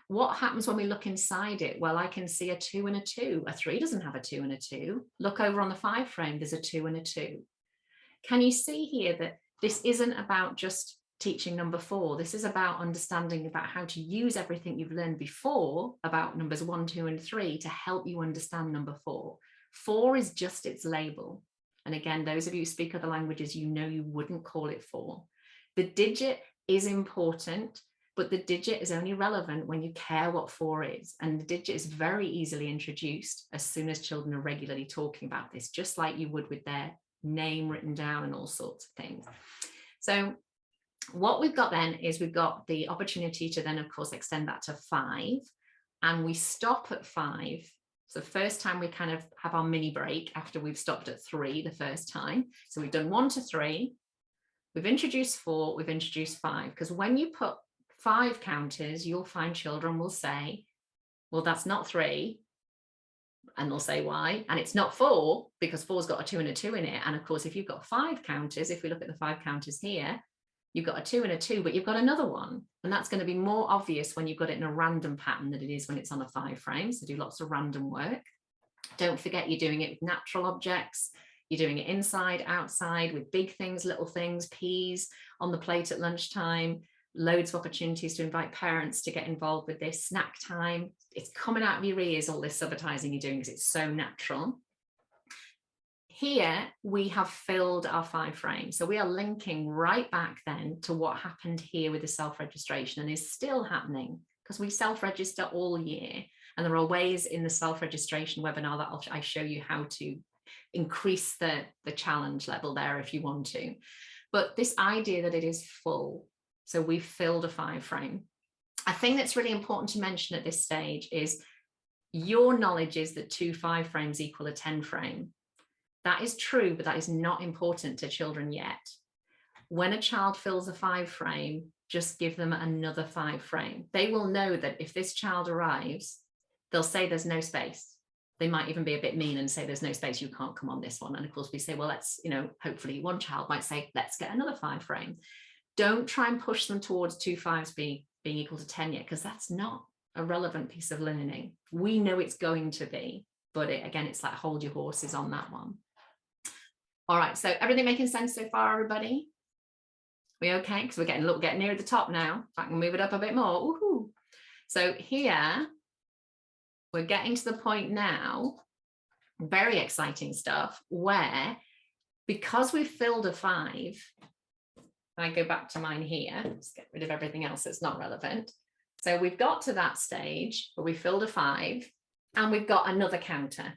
What happens when we look inside it? Well, I can see a 2 and a 2. A 3 doesn't have a 2 and a 2. Look over on the 5 frame, there's a 2 and a 2. Can you see here that this isn't about just teaching number 4? This is about understanding about how to use everything you've learned before about numbers 1, 2, and 3 to help you understand number 4. 4 is just its label. And again, those of you who speak other languages, you know you wouldn't call it 4. The digit is important, but the digit is only relevant when you care what 4 is. And the digit is very easily introduced as soon as children are regularly talking about this, just like you would with their name written down and all sorts of things. So what we've got then is we've got the opportunity to then, of course, extend that to 5. and we stop at 5. So the first time we kind of have our mini break after we've stopped at 3 the first time. So we've done 1 to 3, we've introduced 4, we've introduced 5, because when you put 5 counters, you'll find children will say, well, that's not 3. And they'll say why. And it's not 4 because 4's got a 2 and a 2 in it. And of course, if you've got 5 counters, if we look at the 5 counters here, you've got a 2 and a 2, but you've got another one. And that's going to be more obvious when you've got it in a random pattern than it is when it's on a 5 frame. So do lots of random work. Don't forget you're doing it with natural objects. You're doing it inside, outside, with big things, little things, peas on the plate at lunchtime, loads of opportunities to invite parents to get involved with this. Snack time, it's coming out of your ears, all this subitizing you're doing, because it's so natural. Here we have filled our 5 frames. So we are linking right back then to what happened here with the self-registration, and is still happening because we self-register all year. And there are ways in the self-registration webinar that I show you how to increase the challenge level there if you want to. But this idea that it is full, so we've filled a 5 frame. A thing that's really important to mention at this stage is your knowledge is that 2 5 frames equal a 10 frame. That is true, but that is not important to children yet. When a child fills a 5 frame, just give them another 5 frame. They will know that if this child arrives, they'll say there's no space. They might even be a bit mean and say there's no space, you can't come on this one. And of course we say, well, let's, hopefully one child might say, let's get another 5 frame. Don't try and push them towards 2 5s being equal to 10 yet, because that's not a relevant piece of learning. We know it's going to be, but again, it's like hold your horses on that one. All right, so everything making sense so far, everybody? We okay? Because we're getting near the top now. If I can move it up a bit more. Woohoo. So here, we're getting to the point now, very exciting stuff, where because we've filled a 5, I go back to mine here, let's get rid of everything else that's not relevant. So we've got to that stage where we filled a 5 and we've got another counter.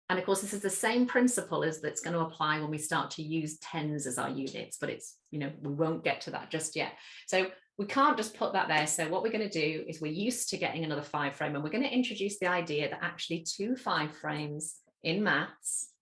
And of course, this is the same principle as that's going to apply when we start to use 10s as our units, but it's, we won't get to that just yet. So we can't just put that there. So what we're going to do is we're used to getting another 5 frame, and we're going to introduce the idea that actually 2 5 frames in maths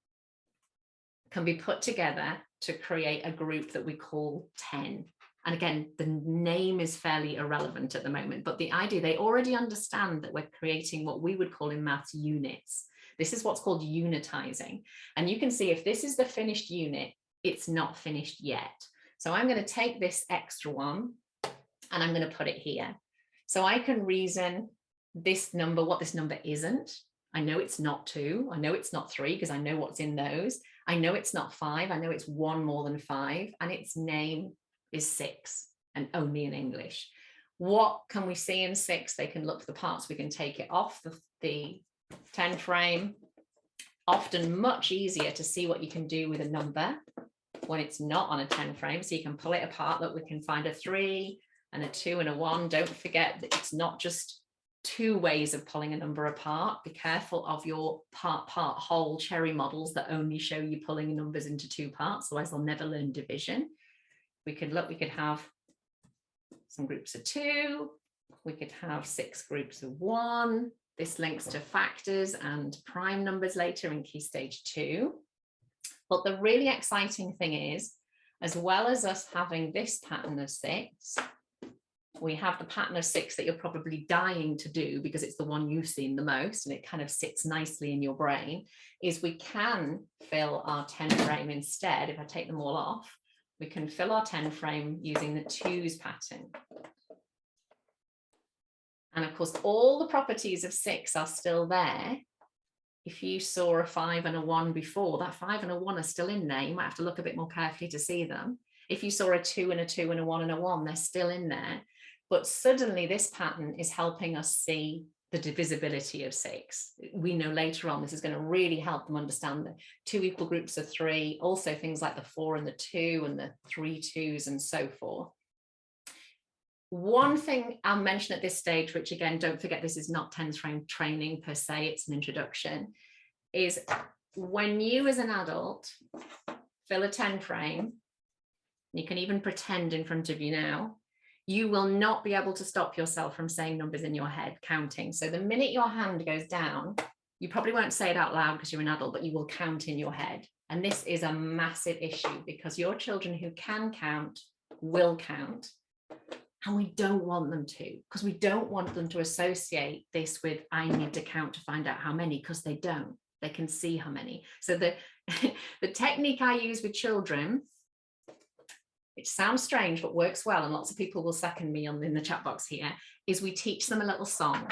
can be put together to create a group that we call 10. And again, the name is fairly irrelevant at the moment, but the idea, they already understand that we're creating what we would call in maths units. This is what's called unitizing. And you can see if this is the finished unit, it's not finished yet. So I'm going to take this extra one and I'm going to put it here. So I can reason this number, what this number isn't. I know it's not 2. I know it's not 3 because I know what's in those. I know it's not 5. I know it's 1 more than 5. And its name is 6, and only in English. What can we see in 6? They can look for the parts. We can take it off the 10 frame. Often much easier to see what you can do with a number when it's not on a 10 frame. So you can pull it apart. Look, we can find a 3 and a 2 and a 1. Don't forget that it's not just 2 ways of pulling a number apart. Be careful of your part-whole cherry models that only show you pulling numbers into 2 parts, otherwise they'll never learn division. We could look, we could have some groups of 2, we could have 6 groups of 1. This links to factors and prime numbers later in Key Stage 2. But the really exciting thing is, as well as us having this pattern of 6, we have the pattern of 6 that you're probably dying to do because it's the one you've seen the most and it kind of sits nicely in your brain, is we can fill our 10 frame instead. If I take them all off, we can fill our 10 frame using the 2s pattern. And of course, all the properties of 6 are still there. If you saw a 5 and a 1 before, that 5 and a 1 are still in there. You might have to look a bit more carefully to see them. If you saw a 2 and a 2 and a 1 and a 1, they're still in there. But suddenly this pattern is helping us see the divisibility of 6. We know later on this is going to really help them understand the 2 equal groups of 3, also things like the 4 and the 2 and the 3 2s and so forth. One thing I'll mention at this stage, which again, don't forget, this is not 10s frame training per se, it's an introduction, is when you as an adult fill a 10 frame, you can even pretend in front of you now, you will not be able to stop yourself from saying numbers in your head, counting. So the minute your hand goes down, you probably won't say it out loud because you're an adult, but you will count in your head. And this is a massive issue because your children who can count will count. And we don't want them to, because we don't want them to associate this with, I need to count to find out how many, because they don't. They can see how many. So the technique I use with children, it sounds strange, but works well, and lots of people will second me in the chat box here, is we teach them a little song.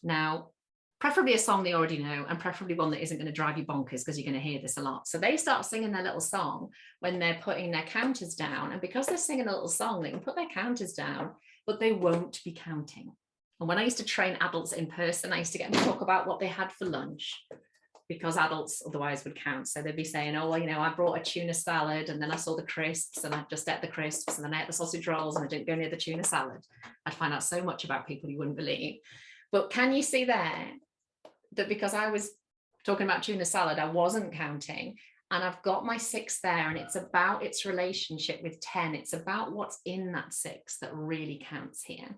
Now, preferably a song they already know, and preferably one that isn't going to drive you bonkers, because you're going to hear this a lot. So they start singing their little song when they're putting their counters down. And because they're singing a little song, they can put their counters down, but they won't be counting. And when I used to train adults in person, I used to get them to talk about what they had for lunch, because adults otherwise would count. So they'd be saying, oh, well, you know, I brought a tuna salad, and then I saw the crisps, and I just ate the crisps, and then I ate the sausage rolls, and I didn't go near the tuna salad. I'd find out so much about people you wouldn't believe. But can you see there that because I was talking about tuna salad, I wasn't counting, and I've got my 6 there, and it's about its relationship with 10. It's about what's in that 6 that really counts here.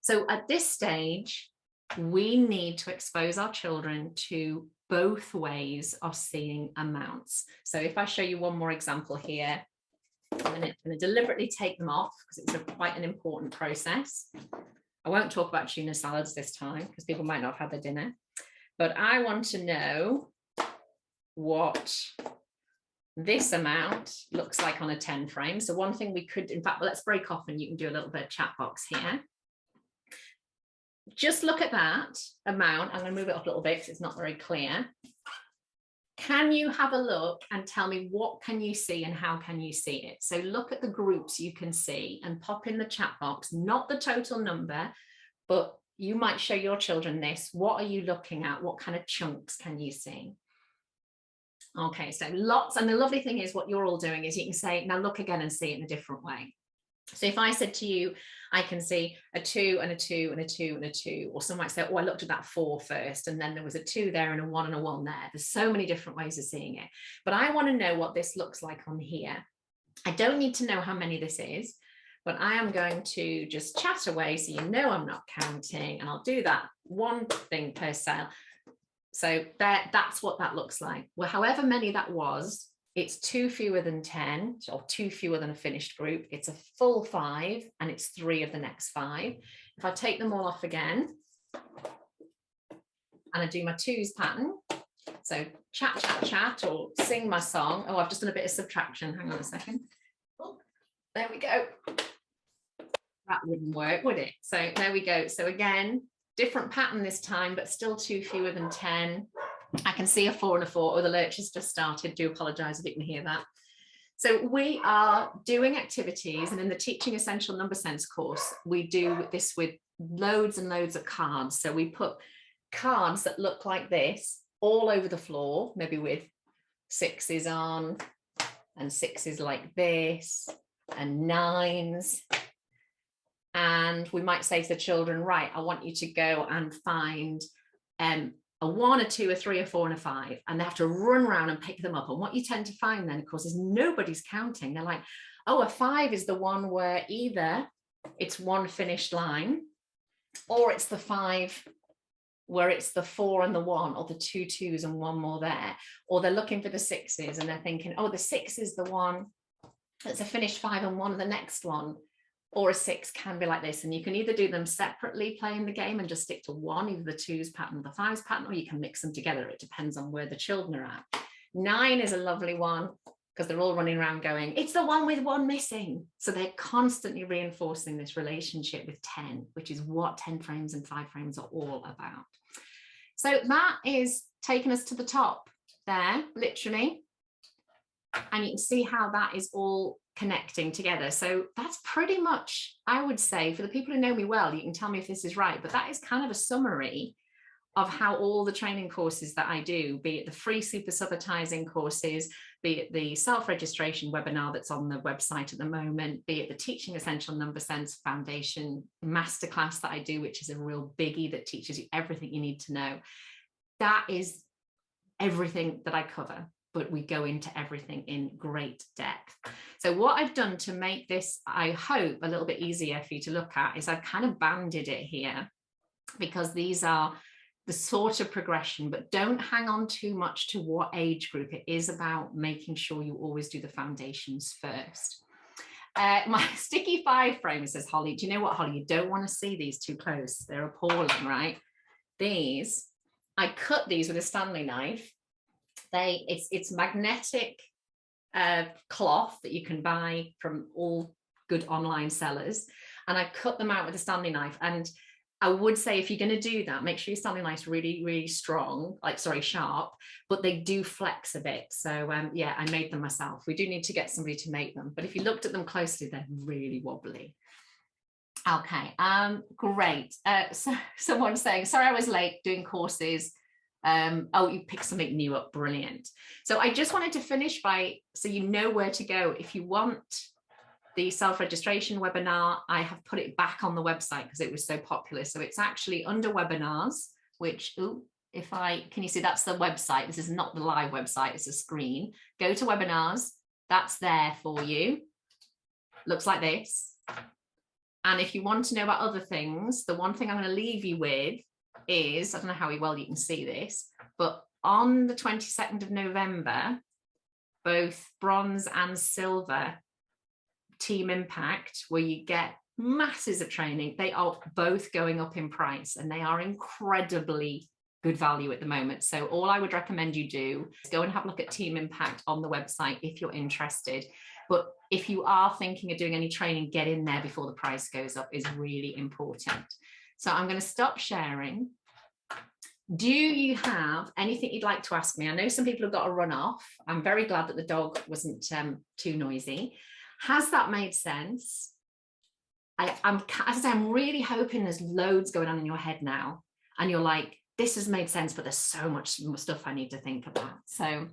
So at this stage, we need to expose our children to both ways of seeing amounts. So if I show you one more example here, I'm going to deliberately take them off because it's quite an important process. I won't talk about tuna salads this time because people might not have had their dinner, but I want to know what this amount looks like on a 10 frame. So one thing we could, in fact, let's break off and you can do a little bit of chat box here. Just look at that amount. I'm going to move it up a little bit because it's not very clear. Can you have a look and tell me what can you see and how can you see it? So look at the groups you can see and pop in the chat box, not the total number, but you might show your children this. What are you looking at? What kind of chunks can you see? Okay, so lots. And the lovely thing is what you're all doing is you can say, now look again and see it in a different way. So if I said to you, I can see a 2 and a 2 and a 2 and a 2, or some might say, oh, I looked at that 4 first, and then there was a 2 there and a 1 and a 1 there. There's so many different ways of seeing it. But I want to know what this looks like on here. I don't need to know how many this is, but I am going to just chat away so you know I'm not counting, and I'll do that one thing per cell. So that's what that looks like. Well, however many that was, it's 2 fewer than 10, or 2 fewer than a finished group. It's a full 5, and it's 3 of the next 5. If I take them all off again, and I do my 2s pattern, so chat, chat, chat, or sing my song. Oh, I've just done a bit of subtraction. Hang on a second. Oh, there we go. That wouldn't work, would it? So there we go. So again, different pattern this time, but still 2 fewer than 10. I can see a 4 and a 4. Oh, the lurch has just started. Do apologise if you can hear that. So we are doing activities, and in the Teaching Essential Number Sense course, we do this with loads and loads of cards. So we put cards that look like this all over the floor, maybe with 6s on, and 6s like this, and 9s. And we might say to the children, right, I want you to go and find a 1, a 2, a 3, a 4, and a 5, and they have to run around and pick them up. And what you tend to find then, of course, is nobody's counting. They're like, oh, a 5 is the one where either it's one finished line, or it's the 5 where it's the 4 and the 1, or the 2 2s and 1 more there, or they're looking for the 6s and they're thinking, oh, the 6 is the one that's a finished 5 and 1 of the next one. Or a 6 can be like this, and you can either do them separately playing the game and just stick to one, either the 2s pattern or the 5s pattern, or you can mix them together. It depends on where the children are at. 9 is a lovely one because they're all running around going, it's the one with 1 missing. So they're constantly reinforcing this relationship with 10, which is what 10 frames and 5 frames are all about. So that is taking us to the top there, literally. And you can see how that is all connecting together. So that's pretty much, I would say, for the people who know me well, you can tell me if this is right, but that is kind of a summary of how all the training courses that I do, be it the free super subitizing courses, be it the self-registration webinar that's on the website at the moment, be it the Teaching Essential Number Sense Foundation masterclass that I do, which is a real biggie that teaches you everything you need to know. That is everything that I cover. but we go into everything in great depth. So what I've done to make this, I hope, a little bit easier for you to look at is I've kind of banded it here, because these are the sort of progression, but don't hang on too much to what age group. It is about making sure you always do the foundations first. My sticky 5 frame, says Holly. Do you know what, Holly? You don't want to see these too close. They're appalling, right? These, I cut these with a Stanley knife. It's magnetic cloth that you can buy from all good online sellers. And I cut them out with a Stanley knife. And I would say, if you're going to do that, make sure your Stanley knife's really, really strong, sharp, but they do flex a bit. So yeah, I made them myself. We do need to get somebody to make them, but if you looked at them closely, they're really wobbly. Okay, great. So someone's saying, sorry, I was late doing courses. Oh, you picked something new up, brilliant. So I just wanted to finish by, so you know where to go. If you want the self-registration webinar, I have put it back on the website because it was so popular. So it's actually under webinars, which, can you see that's the website? This is not the live website, it's a screen. Go to webinars, that's there for you. Looks like this. And if you want to know about other things, the one thing I'm going to leave you with is, I don't know how well you can see this, but on the 22nd of November, both bronze and silver Team Impact, where you get masses of training, they are both going up in price, and they are incredibly good value at the moment. So all I would recommend you do is go and have a look at Team Impact on the website if you're interested. But if you are thinking of doing any training, get in there before the price goes up is really important. So I'm going to stop sharing. Do you have anything you'd like to ask me? I know some people have got to run off. I'm very glad that the dog wasn't too noisy. Has that made sense? I'm really hoping there's loads going on in your head now, and you're like, this has made sense, but there's so much more stuff I need to think about. So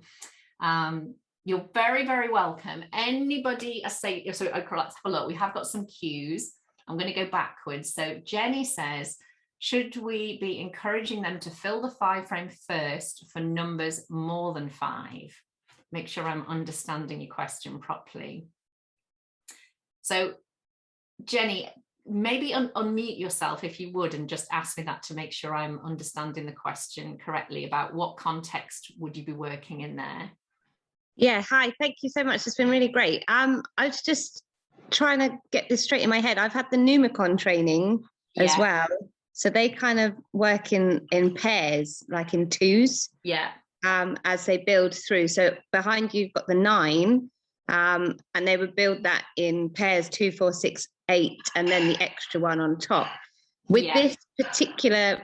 you're very, very welcome. Anybody, let's have a look. We have got some cues. I'm going to go backwards. So Jenny says, should we be encouraging them to fill the 5 frame first for numbers more than 5? Make sure I'm understanding your question properly. So Jenny, maybe unmute yourself if you would, and just ask me that to make sure I'm understanding the question correctly about what context would you be working in there? Yeah, hi, thank you so much. It's been really great. I was just trying to get this straight in my head. I've had the Numicon training as well. So they kind of work in pairs, like in twos. Yeah. As they build through. So behind you, you've got the 9. And they would build that in pairs 2, 4, 6, 8, and then the extra one on top. With this particular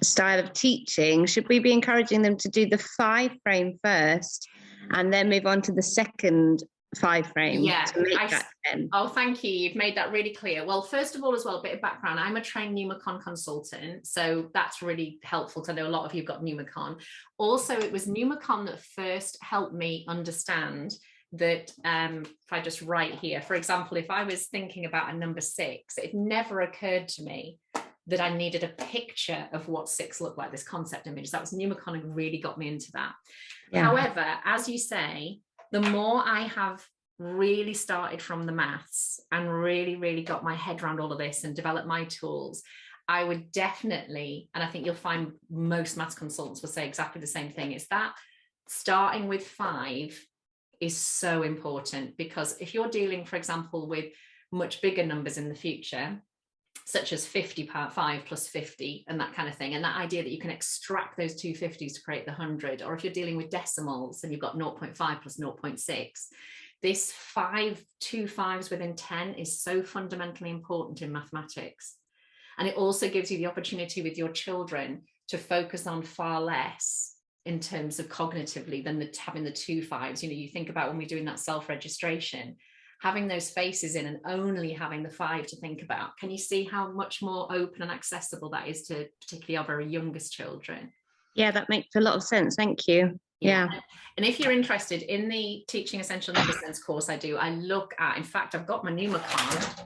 style of teaching, should we be encouraging them to do the 5 frame first and then move on to the second 5 frame to make that 10? Oh, thank you. You've made that really clear. Well, first of all, as well, a bit of background. I'm a trained Numicon consultant, so that's really helpful to know a lot of you have got Numicon. Also, it was Numicon that first helped me understand that if I just write here, for example, if I was thinking about a number 6, it never occurred to me that I needed a picture of what 6 looked like, this concept image. That was Numicon and really got me into that. Yeah. However, as you say, the more I have really started from the maths and really, really got my head around all of this and developed my tools, I would definitely, and I think you'll find most maths consultants will say exactly the same thing, is that starting with 5 is so important, because if you're dealing, for example, with much bigger numbers in the future, such as 5 plus 50 and that kind of thing, and that idea that you can extract those two 50s to create the 100, or if you're dealing with decimals and you've got 0.5 plus 0.6, this 2 5s within 10 is so fundamentally important in mathematics. And it also gives you the opportunity with your children to focus on far less in terms of cognitively than having the 2 5s. You know, you think about when we're doing that self-registration, having those faces in and only having the 5 to think about. Can you see how much more open and accessible that is to particularly our very youngest children? Yeah, that makes a lot of sense. Thank you. Yeah. And if you're interested in the Teaching Essential Number Sense course I do, I look at, in fact, I've got my Numicon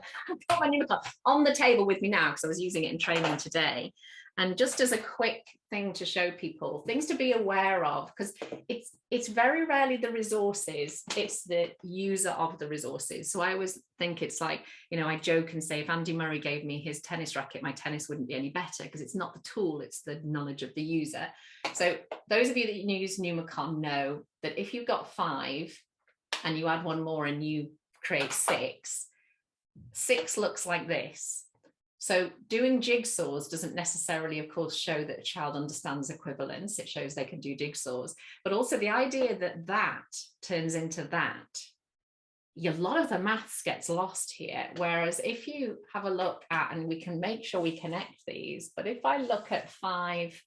on the table with me now because I was using it in training today. And just as a quick thing to show people, things to be aware of, because it's very rarely the resources, it's the user of the resources. So I always think it's like, you know, I joke and say, if Andy Murray gave me his tennis racket, my tennis wouldn't be any better, because it's not the tool, it's the knowledge of the user. So those of you that use Numicon know that if you've got 5 and you add one more and you create 6 looks like this. So doing jigsaws doesn't necessarily, of course, show that a child understands equivalence. It shows they can do jigsaws, but also the idea that that turns into that. A lot of the maths gets lost here. Whereas if you have a look at, and we can make sure we connect these, but if I look at 5,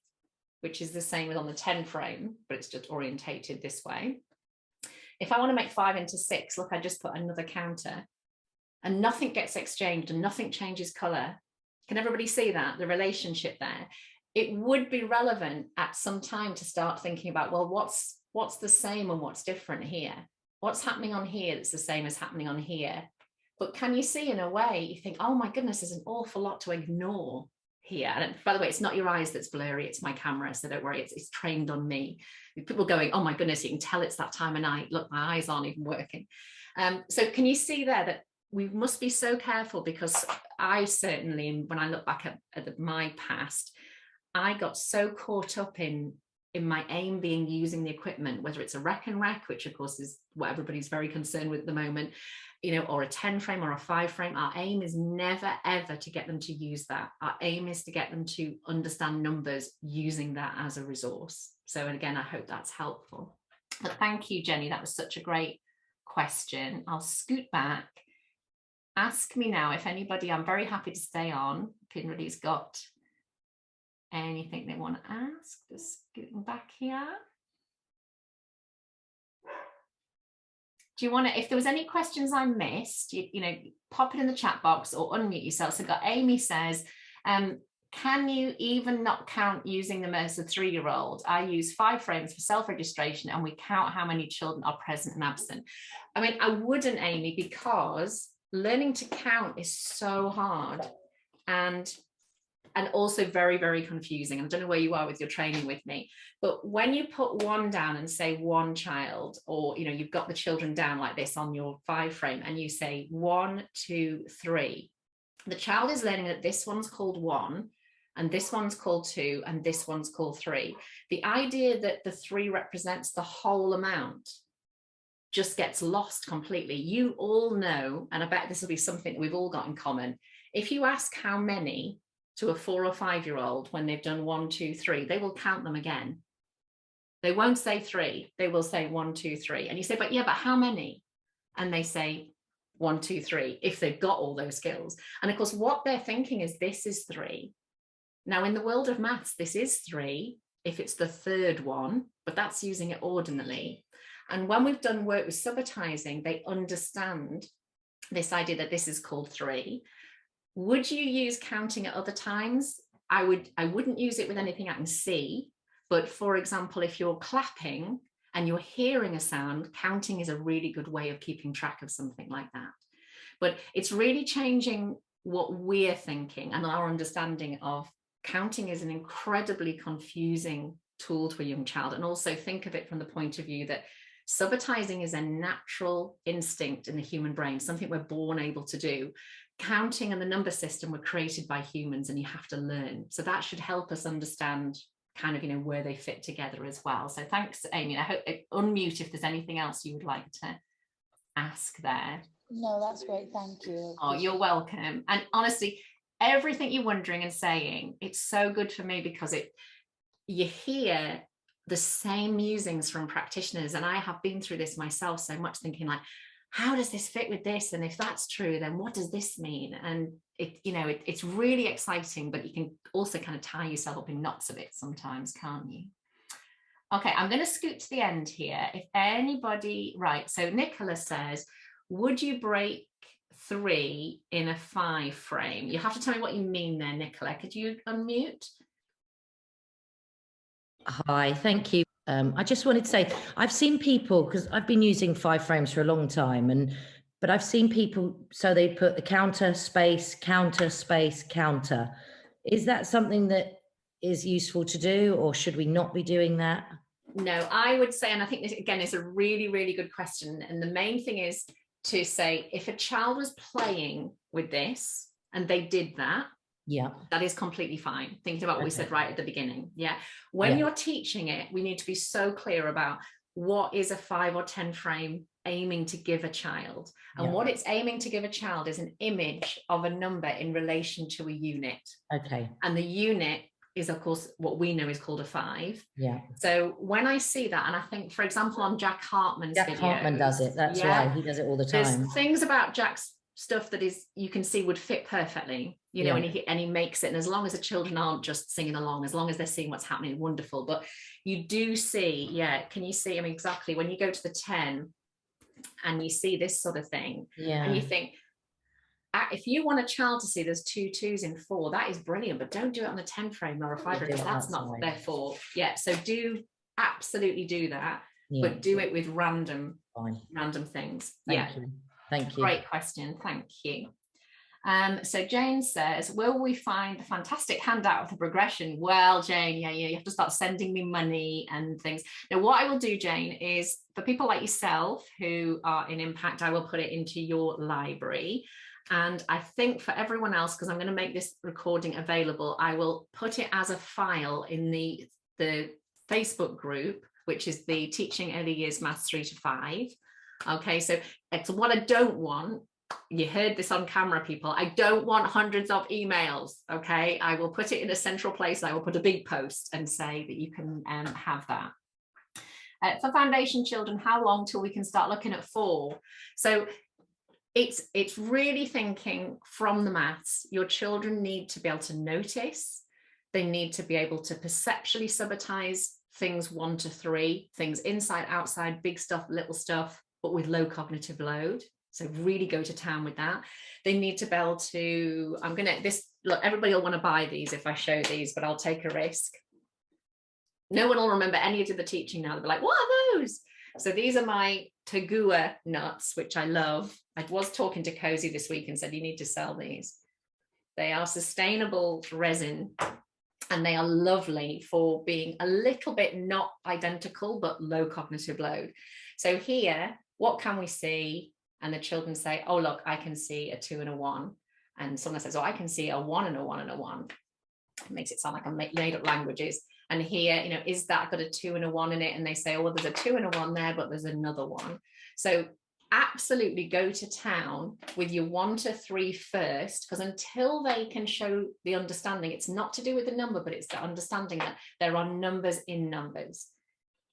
which is the same as on the 10 frame, but it's just orientated this way. If I want to make 5 into 6, look, I just put another counter. And nothing gets exchanged and nothing changes color. Can everybody see that, the relationship there? It would be relevant at some time to start thinking about, well, what's the same and what's different here? What's happening on here that's the same as happening on here? But can you see, in a way, you think, oh my goodness, there's an awful lot to ignore here. And by the way, it's not your eyes that's blurry, it's my camera, so don't worry, it's trained on me. People going, oh my goodness, you can tell it's that time of night. Look, my eyes aren't even working. So can you see there that we must be so careful? Because I certainly, when I look back at my past, I got so caught up in my aim being using the equipment, whether it's a rec and rec, which of course is what everybody's very concerned with at the moment, you know, or a 10 frame or a 5 frame. Our aim is never, ever to get them to use that. Our aim is to get them to understand numbers using that as a resource. So, and again, I hope that's helpful. But thank you, Jenny. That was such a great question. I'll scoot back. Ask me now if anybody, I'm very happy to stay on, if anybody's got anything they want to ask. Just getting back here. Do you want to, if there was any questions I missed, you know, pop it in the chat box or unmute yourself. So got Amy says, can you even not count using them as a 3-year-old? I use 5 frames for self-registration and we count how many children are present and absent. I mean, I wouldn't, Amy, because learning to count is so hard and also very, very confusing. I don't know where you are with your training with me, but when you put 1 down and say 1 child, or, you know, you've got the children down like this on your 5 frame and you say 1, 2, 3, the child is learning that this one's called 1 and this one's called 2 and this one's called 3. The idea that the 3 represents the whole amount just gets lost completely. You all know, and I bet this will be something that we've all got in common. If you ask how many to a 4 or 5-year-old when they've done 1, 2, 3, they will count them again. They won't say 3, they will say 1, 2, 3. And you say, but how many? And they say 1, 2, 3, if they've got all those skills. And of course, what they're thinking is this is 3. Now, in the world of maths, this is 3 if it's the 3rd one, but that's using it ordinally. And when we've done work with subitizing, they understand this idea that this is called 3. Would you use counting at other times? I wouldn't use it with anything I can see. But for example, if you're clapping and you're hearing a sound, counting is a really good way of keeping track of something like that. But it's really changing what we're thinking, and our understanding of counting is an incredibly confusing tool to a young child. And also think of it from the point of view that subitizing is a natural instinct in the human brain, something we're born able to do. Counting and the number system were created by humans, and you have to learn. So that should help us understand kind of, you know, where they fit together as well. So thanks, Amy. I hope unmute if there's anything else you would like to ask there. No, that's great. Thank you. Oh, you're welcome. And honestly, everything you're wondering and saying, it's so good for me because you hear the same musings from practitioners. And I have been through this myself so much, thinking like, how does this fit with this? And if that's true, then what does this mean? And it's really exciting, but you can also kind of tie yourself up in knots of it sometimes, can't you? Okay, I'm going to scoot to the end here. If anybody, right, so Nicola says, would you break 3 in a 5 frame? You have to tell me what you mean there, Nicola. Could you unmute? Hi, thank you. I just wanted to say, I've seen people, because I've been using 5 frames for a long time, but I've seen people, so they put the counter, space, counter, space, counter. Is that something that is useful to do, or should we not be doing that? No, I would say, and I think this again is a really, really good question. And the main thing is to say, if a child was playing with this and they did that, yeah, that is completely fine. Thinking about what we said right at the beginning. Yeah. When you're teaching it, we need to be so clear about what is a 5 or 10 frame aiming to give a child. And what it's aiming to give a child is an image of a number in relation to a unit. Okay. And the unit is, of course, what we know is called a 5. Yeah. So when I see that, and I think, for example, on Jack Hartman's videos, Hartman does it. That's right. He does it all the time. There's things about Jack's stuff that is, you can see would fit perfectly, you know, and he makes it. And as long as the children aren't just singing along, as long as they're seeing what's happening, wonderful. But you do see, can you see, I mean, exactly when you go to the 10 and you see this sort of thing, and you think, if you want a child to see there's 2 2s in 4, that is brilliant, but don't do it on a 10 frame or a 5 frame, because that's not what they're for. So do absolutely do that, but do it with random things. Thank you. Great question. Thank you. So Jane says, will we find the fantastic handout of the progression? Well, Jane, you have to start sending me money and things. Now, what I will do, Jane, is for people like yourself who are in Impact, I will put it into your library. And I think for everyone else, because I'm going to make this recording available, I will put it as a file in the Facebook group, which is the Teaching Early Years Maths 3 to 5. Okay, so it's what I don't want. You heard this on camera, people. I don't want hundreds of emails. Okay, I will put it in a central place. I will put a big post and say that you can have that. For foundation children, how long till we can start looking at 4? So it's really thinking from the maths. Your children need to be able to notice. They need to be able to perceptually subitize things 1 to 3, things inside, outside, big stuff, little stuff, but with low cognitive load. So really go to town with that. They need to be able to, look, everybody will want to buy these if I show these, but I'll take a risk. No one will remember any of the teaching now. They'll be like, what are those? So these are my Tagua nuts, which I love. I was talking to Cozy this week and said, you need to sell these. They are sustainable resin, and they are lovely for being a little bit not identical, but low cognitive load. So here, what can we see? And the children say, oh, look, I can see a 2 and a 1. And someone says, oh, I can see a 1 and a 1 and a 1. It makes it sound like I'm made up languages. And here, is that got a 2 and a 1 in it? And they say, oh, well, there's a 2 and a 1 there, but there's another 1. So absolutely go to town with your 1 to 3 first, because until they can show the understanding, it's not to do with the number, but it's the understanding that there are numbers in numbers.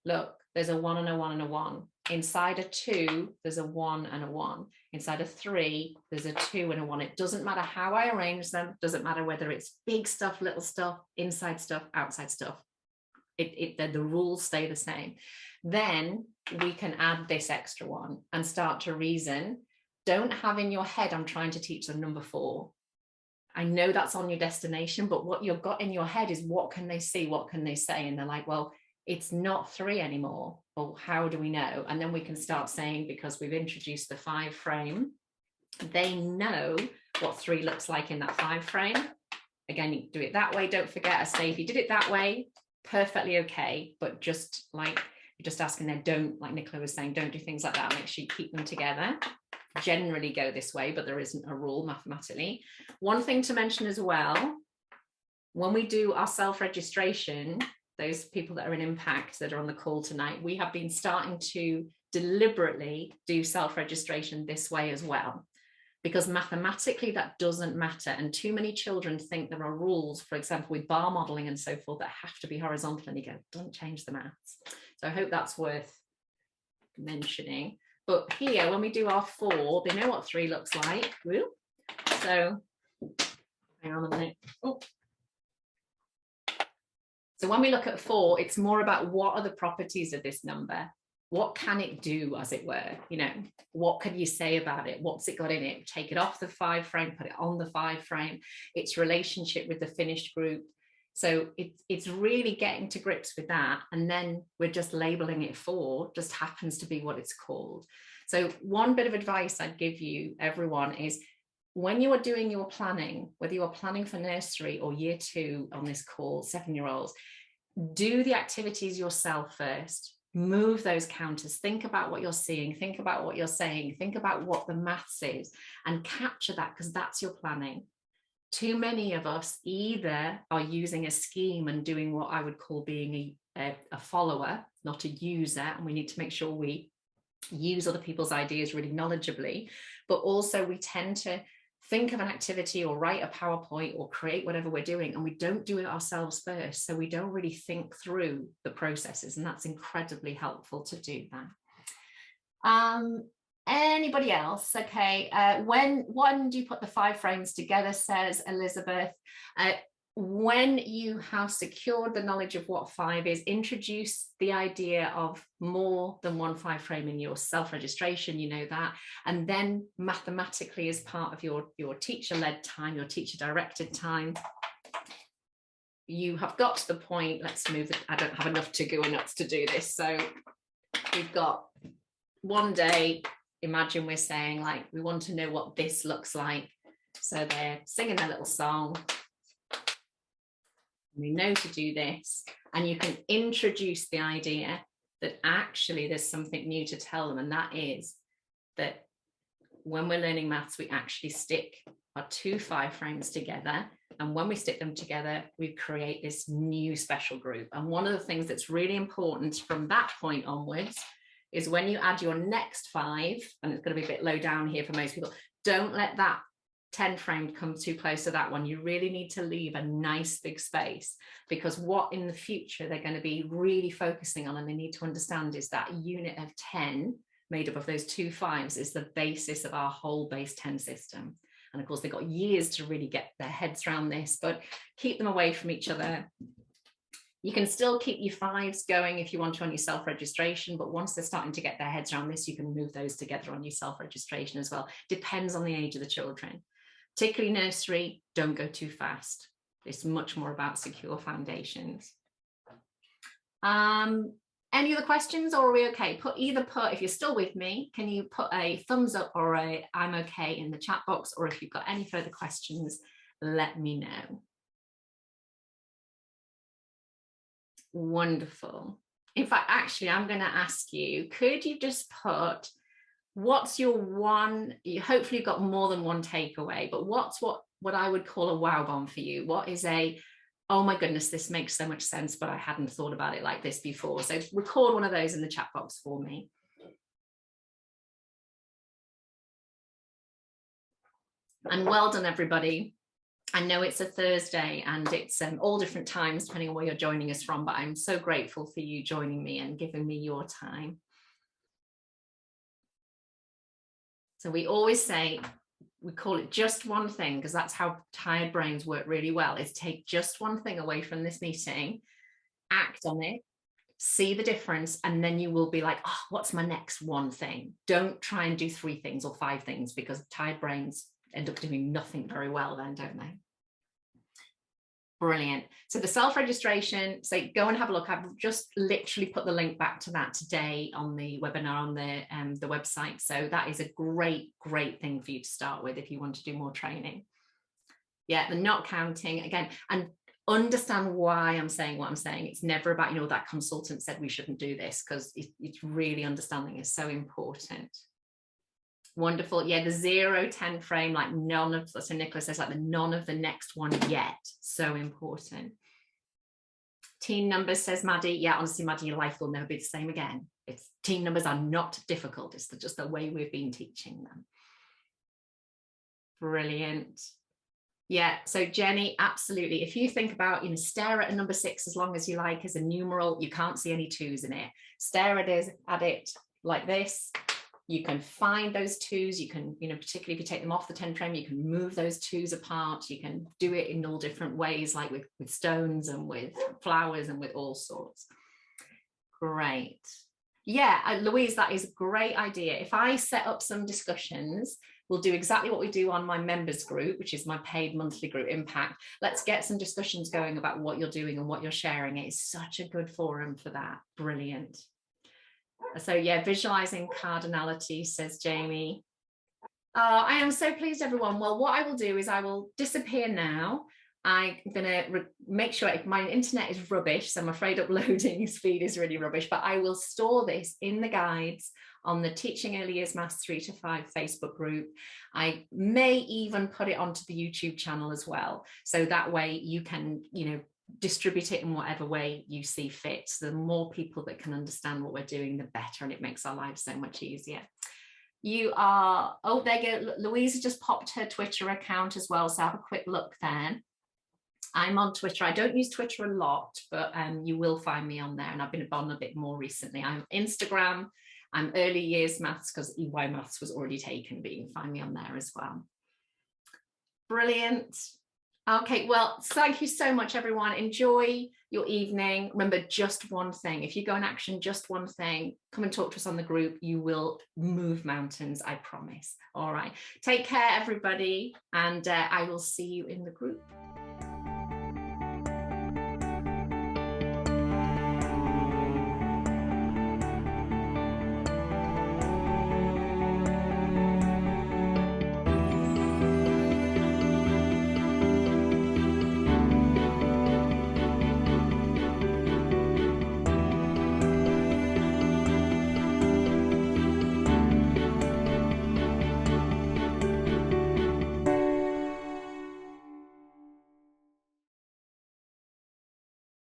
Look, there's a 1 and a 1 and a 1. Inside a 2, there's a 1 and a 1. Inside a 3, there's a 2 and a 1. It doesn't matter how I arrange them. Doesn't matter whether it's big stuff, little stuff, inside stuff, outside stuff. The rules stay the same. Then we can add this extra 1 and start to reason. Don't have in your head, I'm trying to teach them number 4. I know that's on your destination, but what you've got in your head is, what can they see? What can they say? And they're like, well, it's not 3 anymore. Well, how do we know? And then we can start saying, because we've introduced the 5 frame, they know what 3 looks like in that 5 frame. Again, you do it that way. Don't forget, I say, if you did it that way, perfectly okay. But just like you're just asking there, don't, like Nicola was saying, don't do things like that. Make sure you keep them together. Generally go this way, but there isn't a rule mathematically. One thing to mention as well, when we do our self-registration, those people that are in Impact that are on the call tonight, we have been starting to deliberately do self-registration this way as well, because mathematically that doesn't matter. And too many children think there are rules, for example, with bar modeling and so forth, that have to be horizontal, and you go, don't change the maths. So I hope that's worth mentioning. But here, when we do our 4, they know what 3 looks like. Woo. So hang on a minute. Oh. So when we look at 4, it's more about what are the properties of this number? What can it do, as it were? What can you say about it? What's it got in it? Take it off the 5 frame, put it on the 5 frame, its relationship with the finished group. So it's really getting to grips with that. And then we're just labeling it 4, just happens to be what it's called. So one bit of advice I'd give you, everyone, is when you are doing your planning, whether you are planning for nursery or year 2 on this call, 7-year-olds, do the activities yourself first. Move those counters, think about what you're seeing, think about what you're saying, think about what the maths is, and capture that, because that's your planning. Too many of us either are using a scheme and doing what I would call being a follower, not a user, and we need to make sure we use other people's ideas really knowledgeably, but also we tend to think of an activity or write a PowerPoint or create whatever we're doing, and we don't do it ourselves first. So we don't really think through the processes, and that's incredibly helpful to do that. Anybody else? Okay. When do you put the 5 frames together, says Elizabeth. When you have secured the knowledge of what 5 is, introduce the idea of more than 1 5 frame in your self-registration, you know that, and then mathematically as part of your teacher-led time, your teacher-directed time, you have got to the point, let's move it, I don't have enough to go nuts to do this, so we've got one day, imagine we're saying like, we want to know what this looks like, so they're singing their little song. We know to do this, and you can introduce the idea that actually there's something new to tell them, and that is that when we're learning maths, we actually stick our 2 5 frames together, and when we stick them together, we create this new special group. And one of the things that's really important from that point onwards is when you add your next 5, and it's going to be a bit low down here for most people, don't let that 10 frame come too close to that one. You really need to leave a nice big space, because what in the future they're going to be really focusing on, and they need to understand, is that unit of 10 made up of those 2 5s is the basis of our whole base 10 system. And of course they've got years to really get their heads around this, but keep them away from each other. You can still keep your 5s going if you want to on your self-registration, but once they're starting to get their heads around this, you can move those together on your self-registration as well. Depends on the age of the children. Particularly nursery, don't go too fast. It's much more about secure foundations. Any other questions, or are we okay? If you're still with me, can you put a thumbs up or a I'm okay in the chat box, or if you've got any further questions, let me know. Wonderful. In fact, actually, I'm going to ask you, could you just put, what's your one, hopefully you've got more than one takeaway, but what's what I would call a wow bomb for you? What is a, oh my goodness, this makes so much sense, but I hadn't thought about it like this before? So record one of those in the chat box for me. And well done, everybody. I know it's a Thursday and it's all different times depending on where you're joining us from, but I'm so grateful for you joining me and giving me your time. So we always say, we call it just one thing, because that's how tired brains work really well, is take just one thing away from this meeting, act on it, see the difference, and then you will be like, oh, what's my next one thing? Don't try and do 3 things or 5 things, because tired brains end up doing nothing very well then, don't they? Brilliant. So the self-registration, so go and have a look. I've just literally put the link back to that today on the webinar on the website. So that is a great thing for you to start with if you want to do more training. Yeah, the not counting again, and understand why I'm saying what I'm saying. It's never about, you know, that consultant said we shouldn't do this, because it's really understanding is so important. Wonderful. Yeah, the 0-10 frame, like none of, so Nicola says, like the none of the next one yet. So important. Teen numbers, says Maddie. Yeah, honestly, Maddie, your life will never be the same again. Teen numbers are not difficult. It's just the way we've been teaching them. Brilliant. Yeah, so Jenny, absolutely. If you think about, you know, stare at a number 6 as long as you like as a numeral, you can't see any 2s in it. Stare at it like this. You can find those 2s, you can, you know, particularly if you take them off the 10 frame, you can move those 2s apart. You can do it in all different ways, like with stones and with flowers and with all sorts. Great. Yeah, Louise, that is a great idea. If I set up some discussions, we'll do exactly what we do on my members group, which is my paid monthly group Impact. Let's get some discussions going about what you're doing and what you're sharing. It is such a good forum for that. Brilliant. So yeah, visualizing cardinality, says Jamie. I am so pleased, everyone. Well, what I will do is I will disappear now. I'm going to make sure if my internet is rubbish, so I'm afraid uploading speed is really rubbish, but I will store this in the guides on the Teaching Early Years Maths 3 to 5 Facebook group. I may even put it onto the YouTube channel as well. So that way you can, distribute it in whatever way you see fit. So the more people that can understand what we're doing, the better, and it makes our lives so much easier. You are, oh, there you go. Louisa just popped her Twitter account as well. So have a quick look there. I'm on Twitter. I don't use Twitter a lot, but you will find me on there. And I've been on a bit more recently. I'm Instagram. I'm Early Years Maths because EYMaths was already taken, but you can find me on there as well. Brilliant. Okay, well, thank you so much, everyone. Enjoy your evening. Remember, just one thing. If you go in action, just one thing, come and talk to us on the group. You will move mountains, I promise. All right. Take care, everybody. And I will see you in the group.